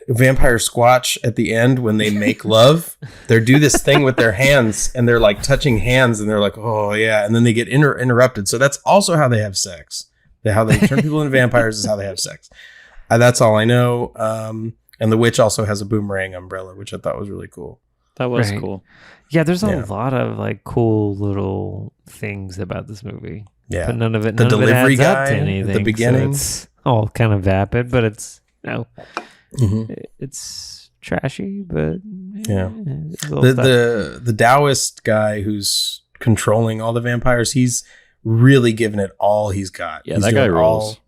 Squatch at the end, when they make love, they do this thing with their hands, and they're like touching hands, and they're like, oh yeah, and then they get interrupted. So that's also how they have sex. How they turn people into vampires is how they have sex. That's all I know. And the witch also has a boomerang umbrella, which I thought was really cool. That was cool. Yeah, there's a lot of like cool little things about this movie. Yeah, but none of it. The none delivery of it adds guy up to anything. at the beginning. So it's all kind of vapid, but it's it's trashy. But the Taoist guy who's controlling all the vampires, he's really giving it all he's got. Yeah, he's that guy rules.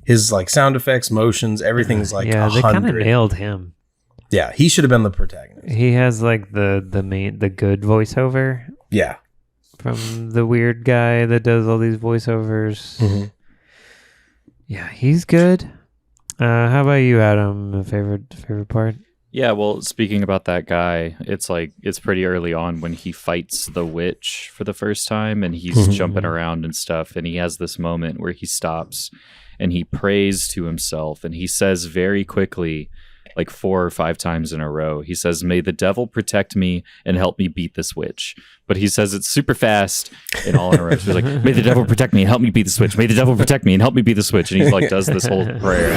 His like sound effects, motions, everything's like they 100. kind of nailed him. Yeah, he should have been the protagonist. He has like the good voiceover. Yeah, from the weird guy that does all these voiceovers. Yeah, he's good. How about you, Adam? Favorite part? Yeah, well, speaking about that guy, it's pretty early on when he fights the witch for the first time, and he's jumping around and stuff, and he has this moment where he stops and he prays to himself, and he says very quickly, like 4 or 5 times in a row, he says, "May the devil protect me and help me beat this witch." But he says it's super fast and all in a row. So he's like, "May the devil protect me and help me beat the witch. May the devil protect me and help me beat this witch." And he like does this whole prayer.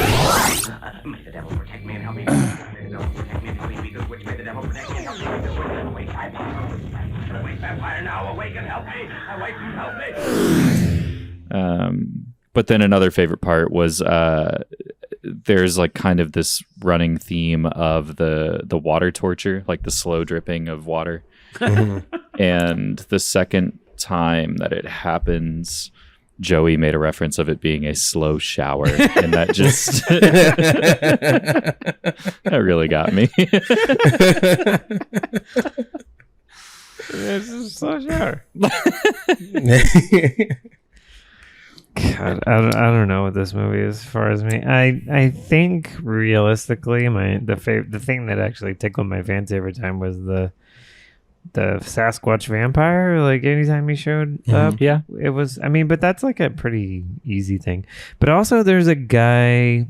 May the devil protect me and help me. May the devil protect me and help me beat this witch. May the devil protect me and help me beat this witch. Awake, awake, vampire now. Awake and help me. Awake and help me. But then another favorite part was there's like kind of this running theme of the water torture, like the slow dripping of water. And the second time that it happens, Joey made a reference of it being a slow shower, and that just that really got me. It's a slow shower. God, I don't know what this movie is as far as me. I think realistically, the thing that actually tickled my fancy every time was the Sasquatch vampire. Like anytime he showed up, it was. I mean, but that's like a pretty easy thing. But also, there's a guy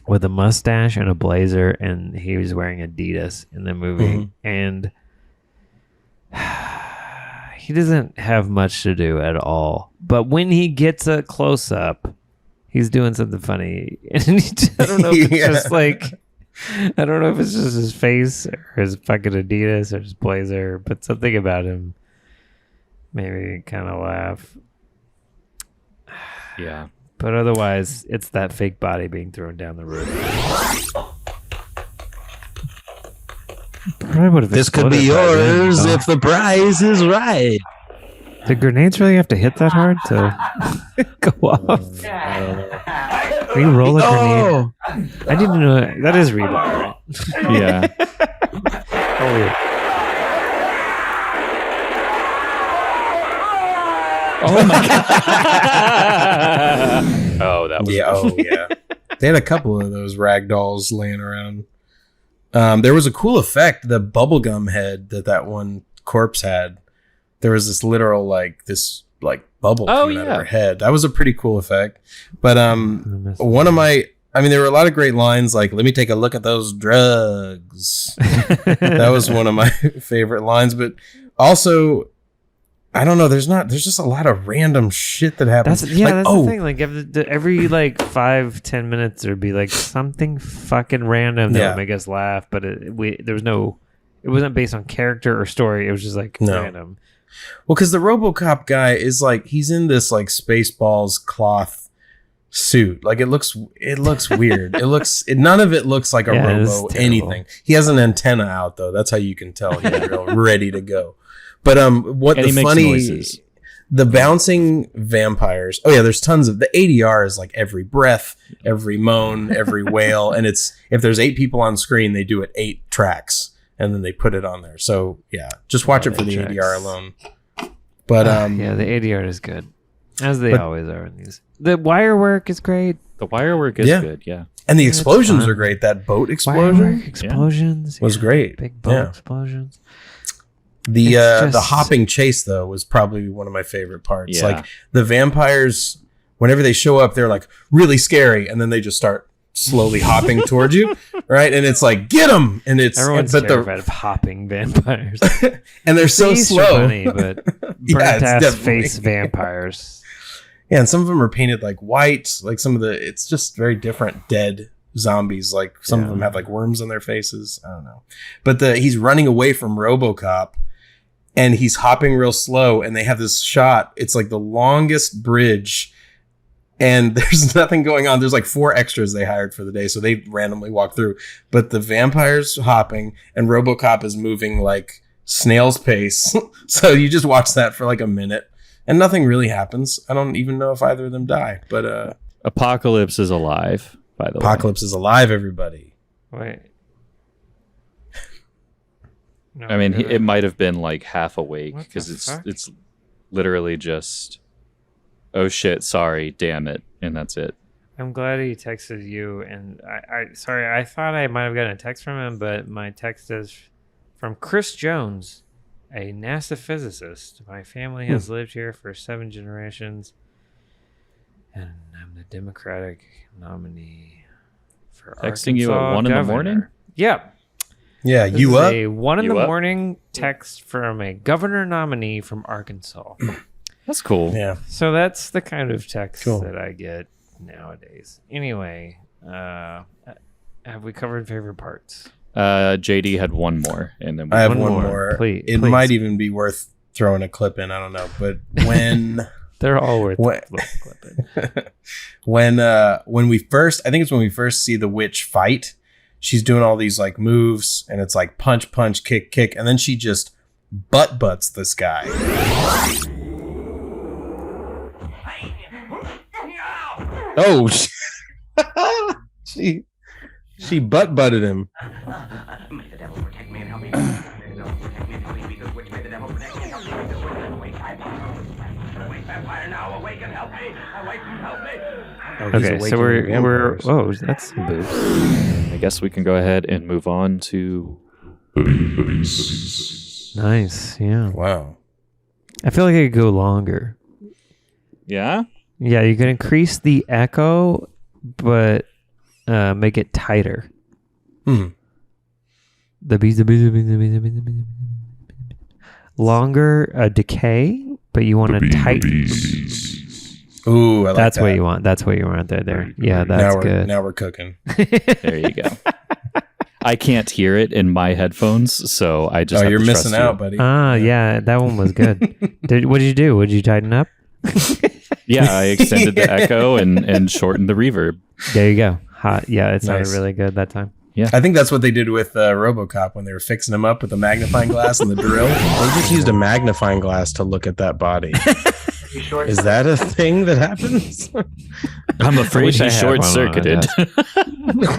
with a mustache and a blazer, and he was wearing Adidas in the movie, and he doesn't have much to do at all. But when he gets a close up, he's doing something funny. And I don't know if it's just like, I don't know if it's just his face or his fucking Adidas or his blazer, but something about him made me kind of laugh. Yeah. But otherwise, it's that fake body being thrown down the roof. This could be yours if the price is right. Do grenades really have to hit that hard to go off? Can you roll a grenade? I didn't know that is rebar, right? Yeah. Oh my god! Oh, that was yeah. They had a couple of those rag dolls laying around. There was a cool effect. The bubblegum head that one corpse had. There was this literal bubble coming out of her head. That was a pretty cool effect. But one of my, I mean, there were a lot of great lines like, "Let me take a look at those drugs." That was one of my favorite lines. But also, I don't know. There's just a lot of random shit that happens. That's the thing. Like every 5-10 minutes there'd be like something fucking random that would make us laugh. But it wasn't based on character or story. It was just like random. Well, because the RoboCop guy is like, he's in this like Spaceballs cloth suit. Like it looks weird. None of it looks like a Robo anything. He has an antenna out though. That's how you can tell he's ready to go. But the bouncing vampires. Oh yeah, there's tons of the ADR is like every breath, every moan, every wail, and it's if there's 8 people on screen, they do it 8 tracks. And then they put it on there. So yeah, just watch it for the ADR alone. But the ADR is good. As they always are in these. The wire work is great. The wire work is good, yeah. And the explosions are great. That boat explosion Explosions was great. Big boat explosions. The hopping chase though was probably one of my favorite parts. Yeah. Like the vampires, whenever they show up, they're like really scary, and then they just start slowly hopping towards you, right? And it's like get them, and it's everyone's terrified of hopping vampires, and they're so slow. Funny, but burnt ass face vampires. Yeah, and some of them are painted like white. Like some of it's just very different dead zombies. Like some of them have like worms on their faces. I don't know. But he's running away from RoboCop, and he's hopping real slow. And they have this shot. It's like the longest bridge, and there's nothing going on. There's like 4 extras they hired for the day, so they randomly walk through. But the vampire's hopping, and RoboCop is moving like snail's pace. So you just watch that for like a minute. And nothing really happens. I don't even know if either of them die. But Apocalypse is alive, by the way. Apocalypse is alive, everybody. Wait. No, I mean, it might have been like half awake because it's literally just, oh shit, sorry, damn it, and that's it. I'm glad he texted you, and I thought I might have gotten a text from him, but my text is from Chris Jones, a NASA physicist. My family has lived here for 7 generations, and I'm the Democratic nominee for Texting you at 1 in the morning? Yep. Yeah, This you is up? a 1 in You the up? morning text from a governor nominee from Arkansas. That's cool. Yeah. So that's the kind of text Cool. that I get nowadays. Anyway, have we covered favorite parts? JD had one more, and then I have One one more, more. please. It might even be worth throwing a clip in. I don't know. But when They're all worth What- clipping. when we first, I think it's when we first see the witch fight, she's doing all these like moves, and it's like punch, punch, kick, kick, and then she just butts this guy. Oh, she butted him. May the devil protect me and help me. May the devil protect me and help me be good witch. May the devil protect me and help me be good witch. Awake, cyborgs. Awake, vampire now. Awake and help me. Awake and help me. Oh, he's Okay, so awakening we're vampires. that's some boobs. I guess we can go ahead and move on to Nice, yeah. Wow. I feel like it could go longer. yeah. Yeah, you can increase the echo, but make it tighter. The bees. Longer decay, but you want to tighten. Ooh, I like That's that. what you want. That's what you want there. Yeah, that's good. Now we're cooking. There you go. I can't hear it in my headphones, so I just. Oh, have you're to missing trust you. out, buddy. Yeah, that one was good. What did you do? Would you tighten up? Yeah, I extended the echo and shortened the reverb. There you go. Hot. Yeah, it sounded Nice. really good that time. I think that's what they did with RoboCop when they were fixing him up with the magnifying glass and the drill. They just used a magnifying glass to look at that body. Is that a thing that happens? I'm I afraid wish I he had short one on circuited.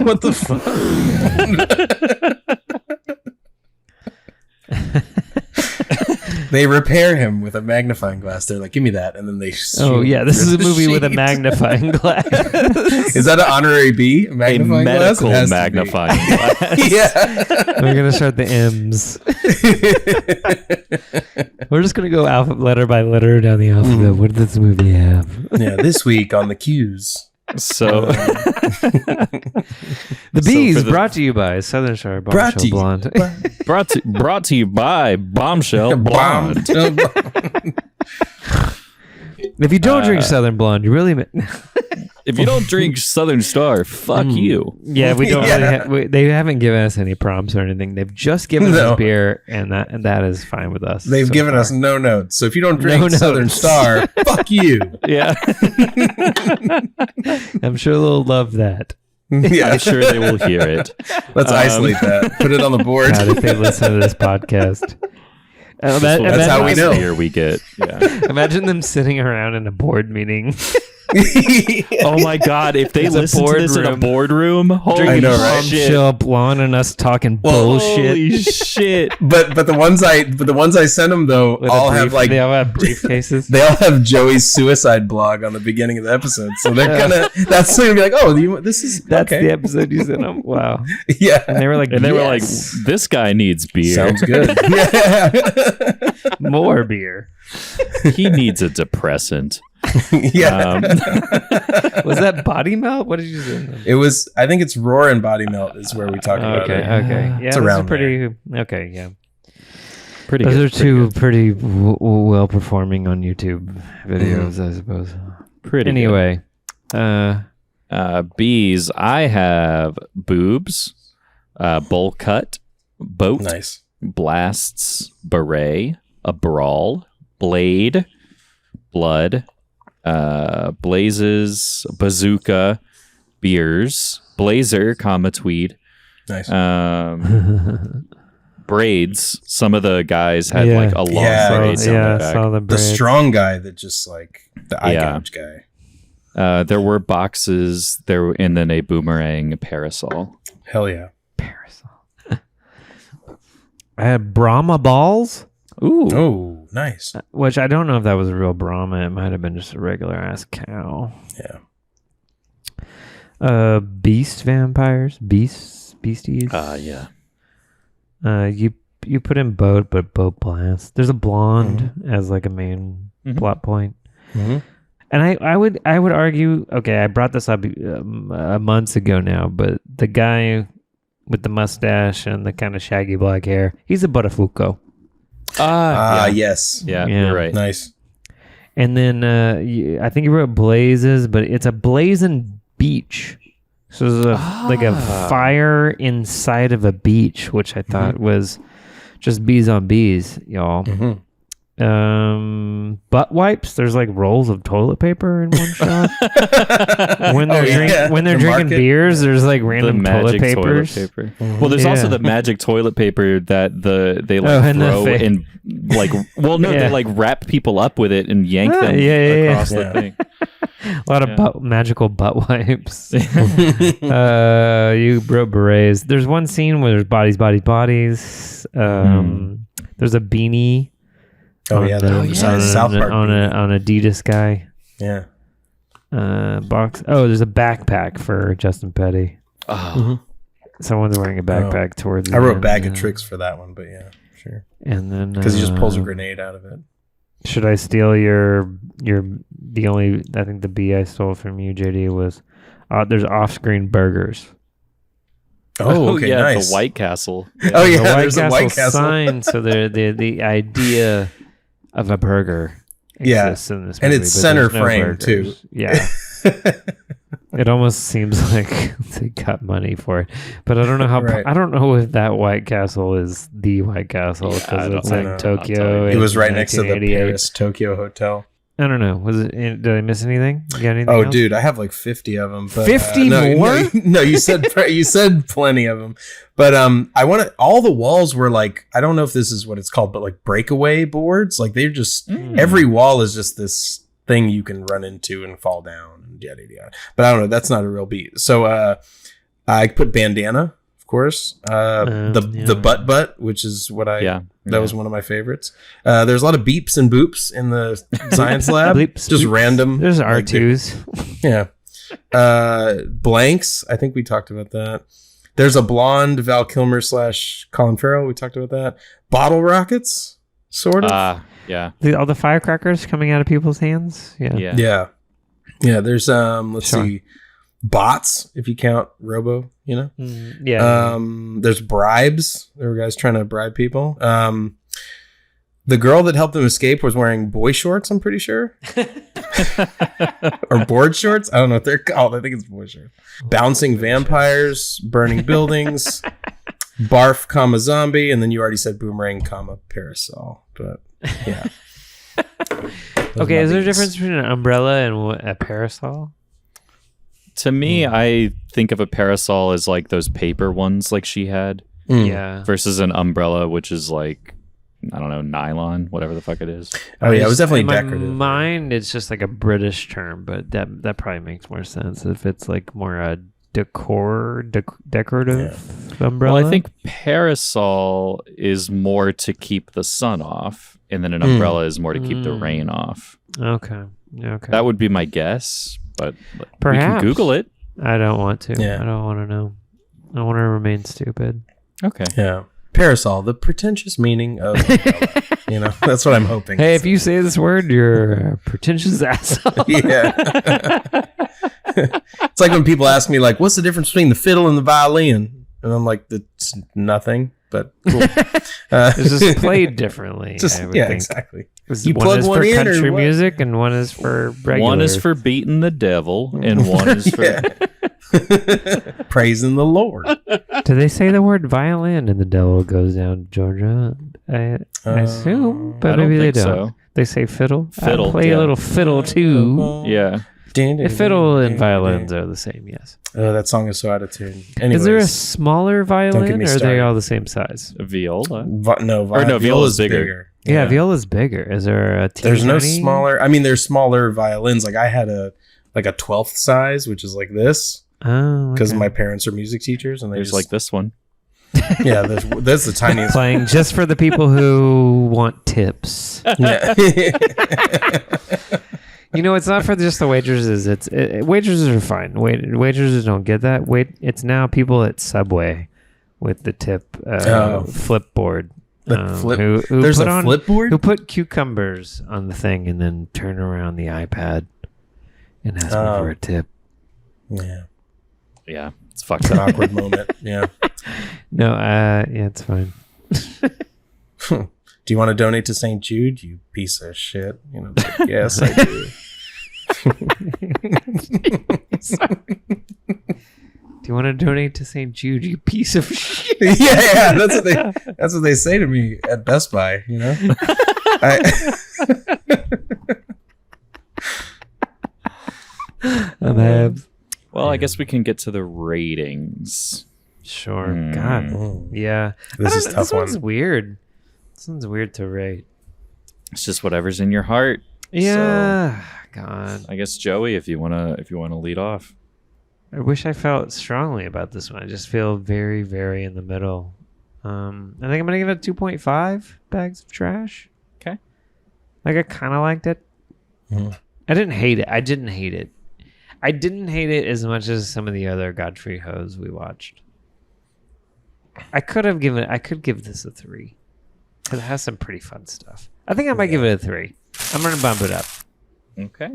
What the fuck? They repair him with a magnifying glass. They're like, "Give me that," and then they. Oh yeah, this is a movie with a sheet. magnifying glass. Is that an honorary B? A A magnifying glass? It medical has to be. magnifying glass. Yeah. We're gonna start the M's. We're just gonna go letter by letter down the alphabet. What did this movie have? Yeah. This week on the Q's. So The Bees, for the- brought to you by Southern Star Brought to Bombshell you Blonde. brought to you by Bombshell Blonde. If you don't drink Southern Blonde, you really. If you don't drink Southern Star, fuck you. Yeah, we don't Yeah. really. They haven't given us any prompts or anything. They've just given No. us beer, and that is fine with us. They've so given far. us no notes. So if you don't drink No Southern notes. Star, fuck you. Yeah, I'm sure they'll love that. Yeah. I'm sure they will hear it. Let's isolate that. Put it on the board. God, if they listen to this podcast. That's how we know. Beer we get. Yeah. Imagine them sitting around in a board meeting. Oh my god! If they It's a listen to this in a boardroom. boardroom, holy Drinking know, right? shit! Chill blonde and us talking bullshit. Holy shit! But the ones I sent them though With all have like they all have briefcases. they all have Joey's suicide blog on the beginning of the episode, so they're gonna that's gonna be like, oh, this is That's okay. the episode you sent them. Wow. Yeah, And they were like, Yes. This guy needs beer. sounds good. Yeah, more beer. He needs a depressant. yeah. Was that body melt? What did you say? It was. I think it's Roar and Body Melt is where we talk about Okay, it. okay. Yeah, It's those are around pretty. Okay, yeah. Pretty Those good. are two pretty well performing on YouTube videos, I suppose. Pretty good. Anyway, B's. I have boobs, bowl cut, boat, Nice. blasts, beret, a brawl, blade, blood, blazes, bazooka, beers, blazer, tweed, Nice. braids. Some of the guys had Yeah. like a long Yeah, braids on yeah, their I back. saw the the braids. strong guy that just like the eye Yeah. gouge guy. There were boxes there, and then a boomerang parasol. Hell yeah. Parasol. I had Brahma balls, Ooh, Oh, nice. which I don't know if that was a real Brahma. It might have been just a regular ass cow. Yeah. Beast vampires, beasties. yeah. You put in boat, but boat blast. There's a blonde as like a main plot point. Mhm. And I would argue, okay, I brought this up months ago now, but the guy with the mustache and the kind of shaggy black hair, he's a Buttafuoco. Yeah. Yes. Yeah, Yeah. you're right. Nice. And then I think he wrote blazes, but it's a blazing beach. So there's like a fire inside of a beach, which I thought was just bees on bees, y'all. Mhm. Butt wipes. There's like rolls of toilet paper in one shot. when they're The drinking market. beers, there's like The random toilet magic papers. toilet paper. Well, there's also Yeah. the magic toilet paper that they Oh, like in the throw face. in, like, well, no, Yeah. they like wrap people up with it and yank them yeah, across yeah. the thing. A lot of Yeah. magical butt wipes. You wrote berets. There's one scene where there's bodies. There's a beanie. Oh yeah, the South Park. on Adidas guy. Yeah. Box. Oh, there's a backpack for Justin Petty. Oh, Someone's wearing a backpack towards. I the wrote end, bag of tricks for that one, but yeah, sure. And then Because he just pulls a grenade out of it. Should I steal the only I think the B I stole from you, JD, was there's off-screen burgers. Oh, okay, yeah, nice. the White Castle. Oh yeah, The White there's a Castle White Castle. sign, so the idea of a burger Yeah. exists in this And movie, it's but center there's no frame, burgers. too. Yeah. It almost seems like they got money for it, but I don't know how. Right. I don't know if that White Castle is the White Castle I because don't it's know. in I'll tell Tokyo. you. It was in right next to the 1988. Paris Tokyo Hotel. I don't know. Was it? Did I miss anything? You got anything? Oh, else? dude, I have like 50 of them. But, 50 no, more? No, you said plenty of them. But I want to. All the walls were like, I don't know if this is what it's called, but like breakaway boards. Like they're just every wall is just this thing you can run into and fall down and yada yada. But I don't know. That's not a real beat. So I put bandana, of course. The butt, which is what I. That was one of my favorites. There's a lot of beeps and boops in the science lab. Bleeps, just boops. random. There's like, R2s. yeah. Blanks. I think we talked about that. There's a blonde Val Kilmer / Colin Farrell. We talked about that. Bottle rockets, sort of. Yeah. All the firecrackers coming out of people's hands. Yeah. Yeah. Yeah. There's let's see, bots if you count Robo. You know. Yeah. There's bribes. There were guys trying to bribe people. The girl that helped them escape was wearing boy shorts, I'm pretty sure. Or board shorts. I don't know what they're called. I think it's boy shorts. Bouncing vampires, burning buildings, barf, zombie, and then you already said boomerang, parasol. But yeah. Okay, is there a difference between an umbrella and a parasol? To me, I think of a parasol as like those paper ones like she had Yeah. versus an umbrella, which is like I don't know, nylon, whatever the fuck it is. Oh yeah, it was definitely in my decorative. mind, it's just like a British term, but that probably makes more sense if it's like more a decorative umbrella. Well, I think parasol is more to keep the sun off, and then an umbrella is more to keep the rain off. Okay. That would be my guess, but Perhaps. we can Google it. I don't want to. Yeah. I don't want to know. I want to remain stupid. Okay. Yeah. Parasol, the pretentious meaning of umbrella. You know, that's what I'm hoping. Hey, if you say this word, you're a pretentious asshole. Yeah. It's like when people ask me, like, what's the difference between the fiddle and the violin? And I'm like, it's nothing, but cool. It's just played differently. I would think. Exactly. You plug one is one for in or country what? music, and one is for regular. One is for beating the devil, and one is for praising the Lord. Do they say the word violin and the devil goes down to Georgia? I assume, but I don't maybe they think don't. so. They say fiddle. Fiddle, I play yeah. a little fiddle too. Yeah. Fiddle and violins are the same. Yes. Oh, that song is so out of tune. Anyways, Is there a smaller violin, or me are they started. all the same size? Viola. viola's bigger. Yeah, viola's bigger. Is there a teeny There's no tiny? smaller. I mean, there's smaller violins. Like I had a 12th size, which is like this, Oh, because okay. my parents are music teachers, and they There's just, like this one. yeah, that's the tiniest. Playing just for the people who want tips. Yeah. You know, it's not for just the waitresses. Waitresses are fine. Waitresses don't get that. It's now people at Subway with the tip flip board. The flip. Who There's put a on, flip board? Who put cucumbers on the thing and then turn around the iPad and ask me for a tip. Yeah. Yeah. It's fucked It's an up. awkward moment. Yeah. No, yeah, it's fine. Do you want to donate to St. Jude, you piece of shit? You know, like, yes, I do. Do you want to donate to St. Jude, you piece of shit? yeah, that's what they say to me at Best Buy. You know, Well, I guess we can get to the ratings. Sure. God. Yeah. This is a tough This one's one. weird. This one's weird to rate. It's just whatever's in your heart. Yeah. God. I guess Joey, if you wanna lead off. I wish I felt strongly about this one. I just feel very, very in the middle. I think I'm gonna give it 2.5 bags of trash. Okay. Like I kind of liked it. I didn't hate it. I didn't hate it as much as some of the other Godfrey Ho's we watched. I could give this a 3 because it has some pretty fun stuff. I think I might give it a 3. I'm gonna bump it up. Okay.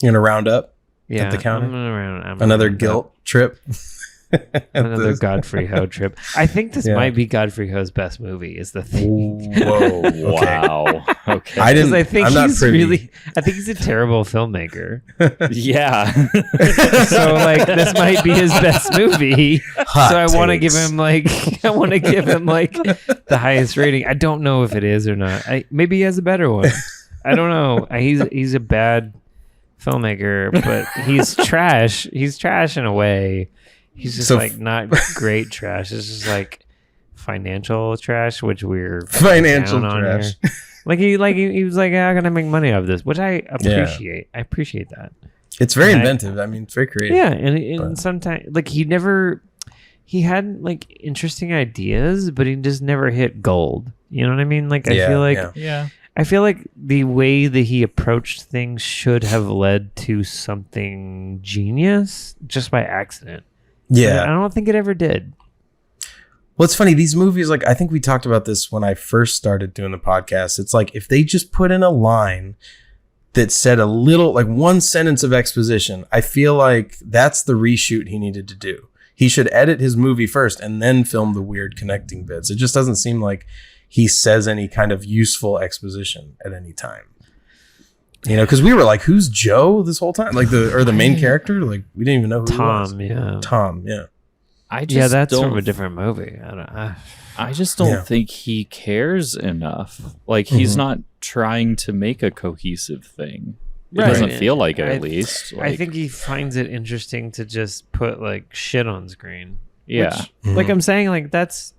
You're gonna round up Yeah, at the counter. I'm gonna Another round up. guilt trip. Another Godfrey Ho trip. I think this might be Godfrey Ho's best movie. Is the thing. Whoa! Okay. Wow. Okay. I didn't. I think I'm not he's privy. I think he's a terrible filmmaker. Yeah. So like this might be his best movie. Hot So I want to takes. give him like the highest rating. I don't know if it is or not. Maybe he has a better one. I don't know. He's a bad filmmaker, but he's trash. He's trash in a way. He's just So- like not great trash. It's just like financial trash, which we're Financial down on trash. here. He was like, how can I make money off this? Which I appreciate. I appreciate that. It's very And inventive. I mean, it's very creative. Yeah, and sometimes like he had like interesting ideas, but he just never hit gold. You know what I mean? Like Yeah, I feel like yeah. Yeah. I feel like the way that he approached things should have led to something genius just by accident. Yeah. I don't think it ever did. Well, it's funny. These movies, like, I think we talked about this when I first started doing the podcast. It's like if they just put in a line that said a little, like one sentence of exposition, I feel like that's the reshoot he needed to do. He should edit his movie first and then film the weird connecting bits. It just doesn't seem like he says any kind of useful exposition at any time. You know, because we were like, who's Joe this whole time? Like the main character? Like we didn't even know who he was. Tom, yeah. Tom, yeah. I just That's don't, from a different movie. I just don't Yeah. think he cares enough. Like he's not trying to make a cohesive thing. It Right. doesn't feel like it, I- at least. I Like, think he finds it interesting to just put like shit on screen. yeah. Which, like I'm saying, like that's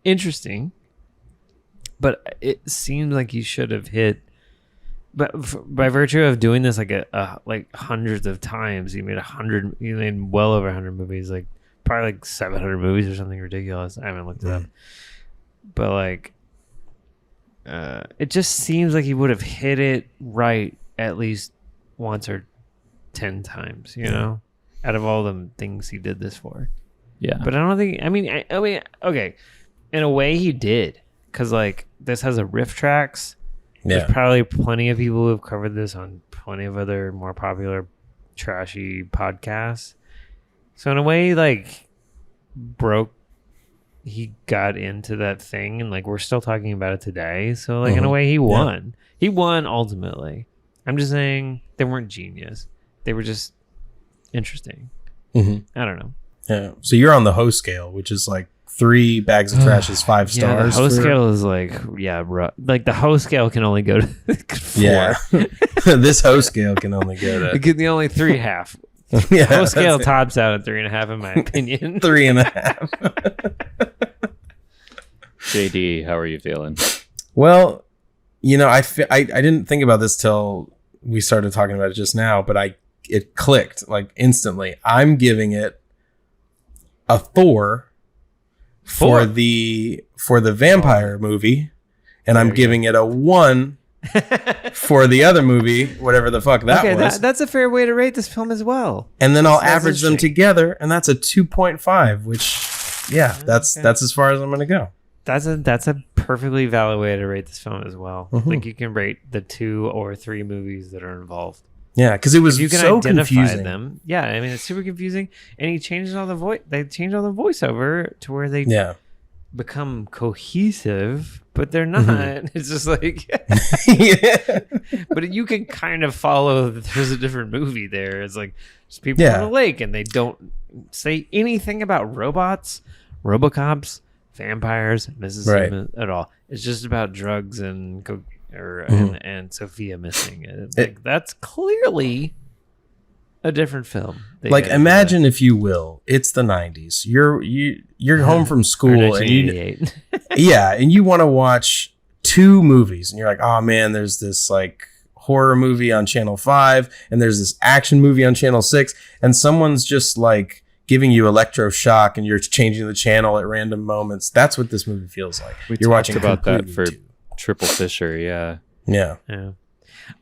interesting. but it seems like he should have hit. But by virtue of doing this like like hundreds of times, he made well over 100 movies, like probably like 700 movies or something ridiculous. I haven't looked it up, but like, it just seems like he would have hit it right at least once or 10 times, you know, out of all the things he did this for. Yeah, but I don't think. I mean, okay, in a way he did, because like this has a riff tracks. Yeah. There's probably plenty of people who have covered this on plenty of other more popular trashy podcasts. So in a way, like, he got into that thing, and like we're still talking about it today. So like in a way, he won. He won ultimately. I'm just saying they weren't genius. They were just interesting. I don't know. Yeah. So you're on the Ho scale, which is like 3 bags of trash is 5 stars. The Ho scale is like, like the Ho scale can only go to 4. Yeah. This Ho scale can only go to. It can the only 3.5. Yeah, Ho scale tops out at 3.5 in my opinion. 3.5. JD, how are you feeling? Well, you know, I didn't think about this till we started talking about it just now, but it clicked like instantly. I'm giving it a 4. For the vampire movie, and I'm giving it a 1 for the other movie, whatever the fuck that was. That's a fair way to rate this film as well. And then I'll average them together, and that's a 2.5. Which, that's as far as I'm gonna go. That's a perfectly valid way to rate this film as well. Like you can rate the 2 or 3 movies that are involved. Yeah, because it was you can so identify confusing. them. Yeah, I mean it's super confusing, and he changes all the voice. They change all the voiceover to where they become cohesive, but they're not. It's just like, but you can kind of follow that there's a different movie there. It's like there's people on a lake, and they don't say anything about robots, RoboCops, vampires, Mississippi at all. It's just about drugs and and Sophia missing it. Like, that's clearly a different film. Like imagine, if you will, it's the 90s. You're home from school and and you want to watch 2 movies, and you're like, oh man, there's this like horror movie on channel 5 and there's this action movie on channel 6, and someone's just like giving you electroshock and you're changing the channel at random moments. That's what this movie feels like. You're watching about that for Triple Fisher, yeah.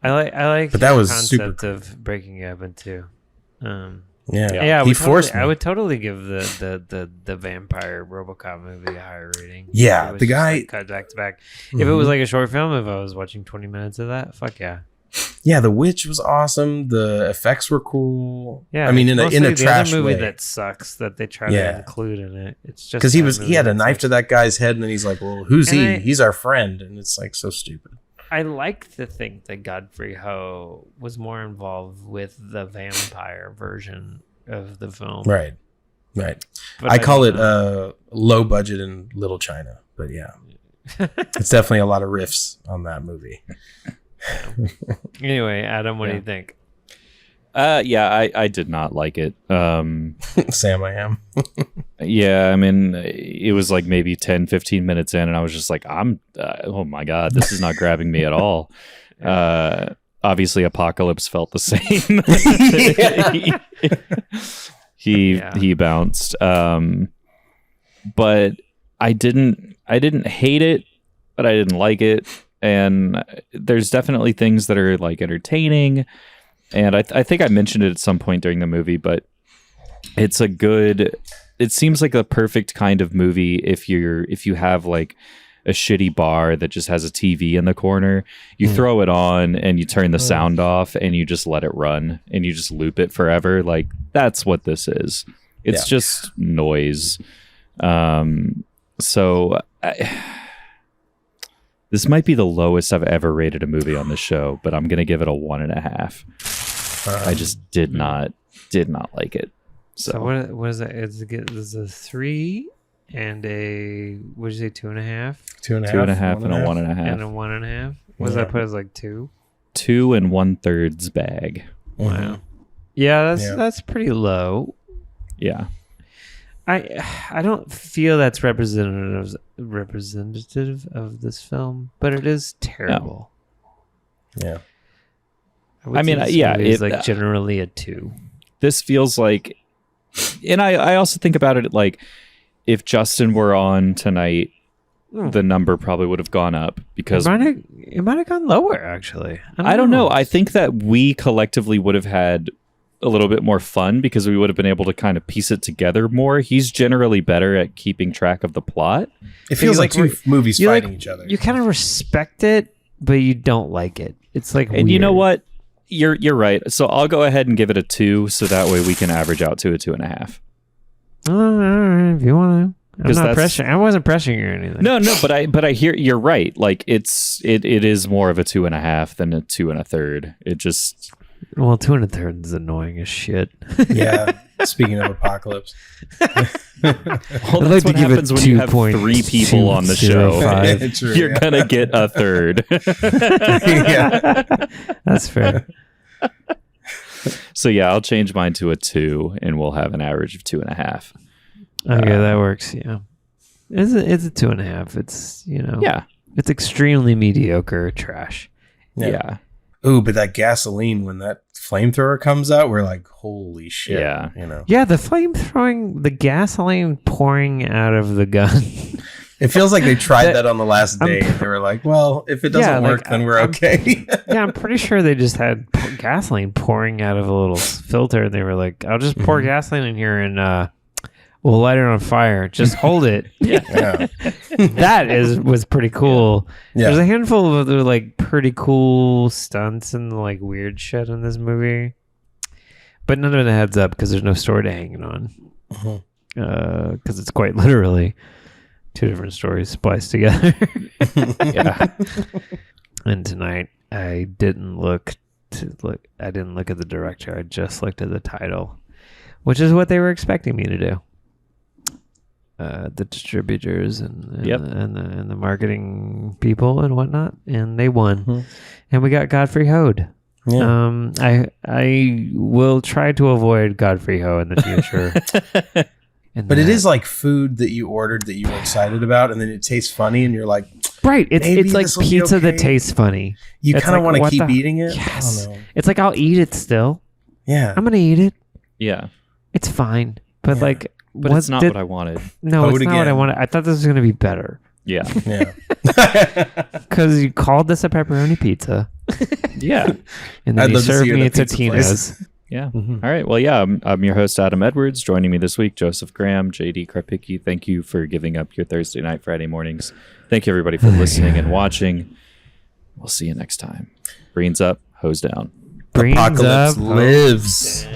I like but that was concept super of breaking it up into he forced me. I would totally give the vampire RoboCop movie a higher rating. Yeah, the guy like cut back to back. If it was like a short film, if I was watching 20 minutes of that, fuck yeah. Yeah, The Witch was awesome. The effects were cool. Yeah, I mean in a trash movie way. that sucks that they try to include in it. It's just because he had a knife to that guy's head, and then he's like, "Well, who's he? He's our friend," and it's like so stupid. I like to think that Godfrey Ho was more involved with the vampire version of the film. Right. But I call it low budget in Little China, but yeah, it's definitely a lot of riffs on that movie. Anyway, Adam, what do you think? I did not like it. Sam, I am. Yeah, I mean, it was like maybe 10, 15 minutes in, and I was just like, oh my God, this is not grabbing me at all. Obviously, Apocalypse felt the same. He bounced. But I didn't hate it, but I didn't like it. And there's definitely things that are like entertaining. And I think I mentioned it at some point during the movie, but it seems like a perfect kind of movie if you have like a shitty bar that just has a TV in the corner. You throw it on and you turn the sound off and you just let it run and you just loop it forever. Like that's what this is. It's just noise. This might be the lowest I've ever rated a movie on the show, but I'm gonna give it a 1.5. I just did not like it. So what is that? It's a 3 and a what did you say 2.5? 2.5 and a 1.5 and a 1.5. What does that put as like 2? 2 1/3 bag. Wow. Yeah, that's pretty low. Yeah. I don't feel that's representative of this film, but it is terrible. Yeah. I mean, it's like generally a 2. This feels like, and I also think about it like if Justin were on tonight, the number probably would have gone up because it might have gone lower. Actually, I don't know. I think that we collectively would have had a little bit more fun because we would have been able to kind of piece it together more. He's generally better at keeping track of the plot. It feels like two movies fighting each other. You kind of respect it, but you don't like it. It's like, and you know what? You're right. So I'll go ahead and give it a 2, so that way we can average out to a 2.5. All right, if you want to. I'm not pressuring. I wasn't pressuring you or anything. No, but I hear you're right. Like it is more of a 2.5 than a 2 1/3. It just 2 1/3 is annoying as shit. Yeah. Speaking of apocalypse, well, that's what happens when you have 3 people on the show. True, You're gonna get a third. Yeah. That's fair. So yeah, I'll change mine to a 2, and we'll have an average of 2.5. Okay, that works. Yeah, it's a 2.5. It's it's extremely mediocre trash. Yeah. Ooh, but that gasoline when that flamethrower comes out, we're like, holy shit. Yeah. Yeah, the gasoline pouring out of the gun. It feels like they tried that on the last day. They were like, well, if it doesn't work, then we're okay. Yeah, I'm pretty sure they just had gasoline pouring out of a little filter. And they were like, I'll just pour gasoline in here and we'll light it on fire. Just hold it. Yeah. That was pretty cool. Yeah. There's a handful of other like pretty cool stunts and like weird shit in this movie, but none of it heads up because there's no story to hang it on. Because it's quite literally 2 different stories spliced together. Yeah. And tonight I didn't look at the director. I just looked at the title, which is what they were expecting me to do. The distributors and the marketing people and whatnot, and they won. And we got Godfrey Ho. Yeah. I will try to avoid Godfrey Ho in the future. But it is like food that you ordered that you were excited about, and then it tastes funny, and you're like, right. It's like pizza that tastes funny. You kind of like, want to keep eating it. Yes. I don't know. It's like I'll eat it still. Yeah. I'm gonna eat it. Yeah. It's fine, but like. But it's not what I wanted. No, it's not what I wanted. I thought this was going to be better. Yeah. Yeah. Because you called this a pepperoni pizza. Yeah. And then you served me at Totino's. Yeah. All right. Well, yeah, I'm your host, Adam Edwards. Joining me this week, Joseph Graham, JD Karpicki. Thank you for giving up your Thursday night, Friday mornings. Thank you, everybody, for listening and watching. We'll see you next time. Brains up, hose down. Apocalypse lives.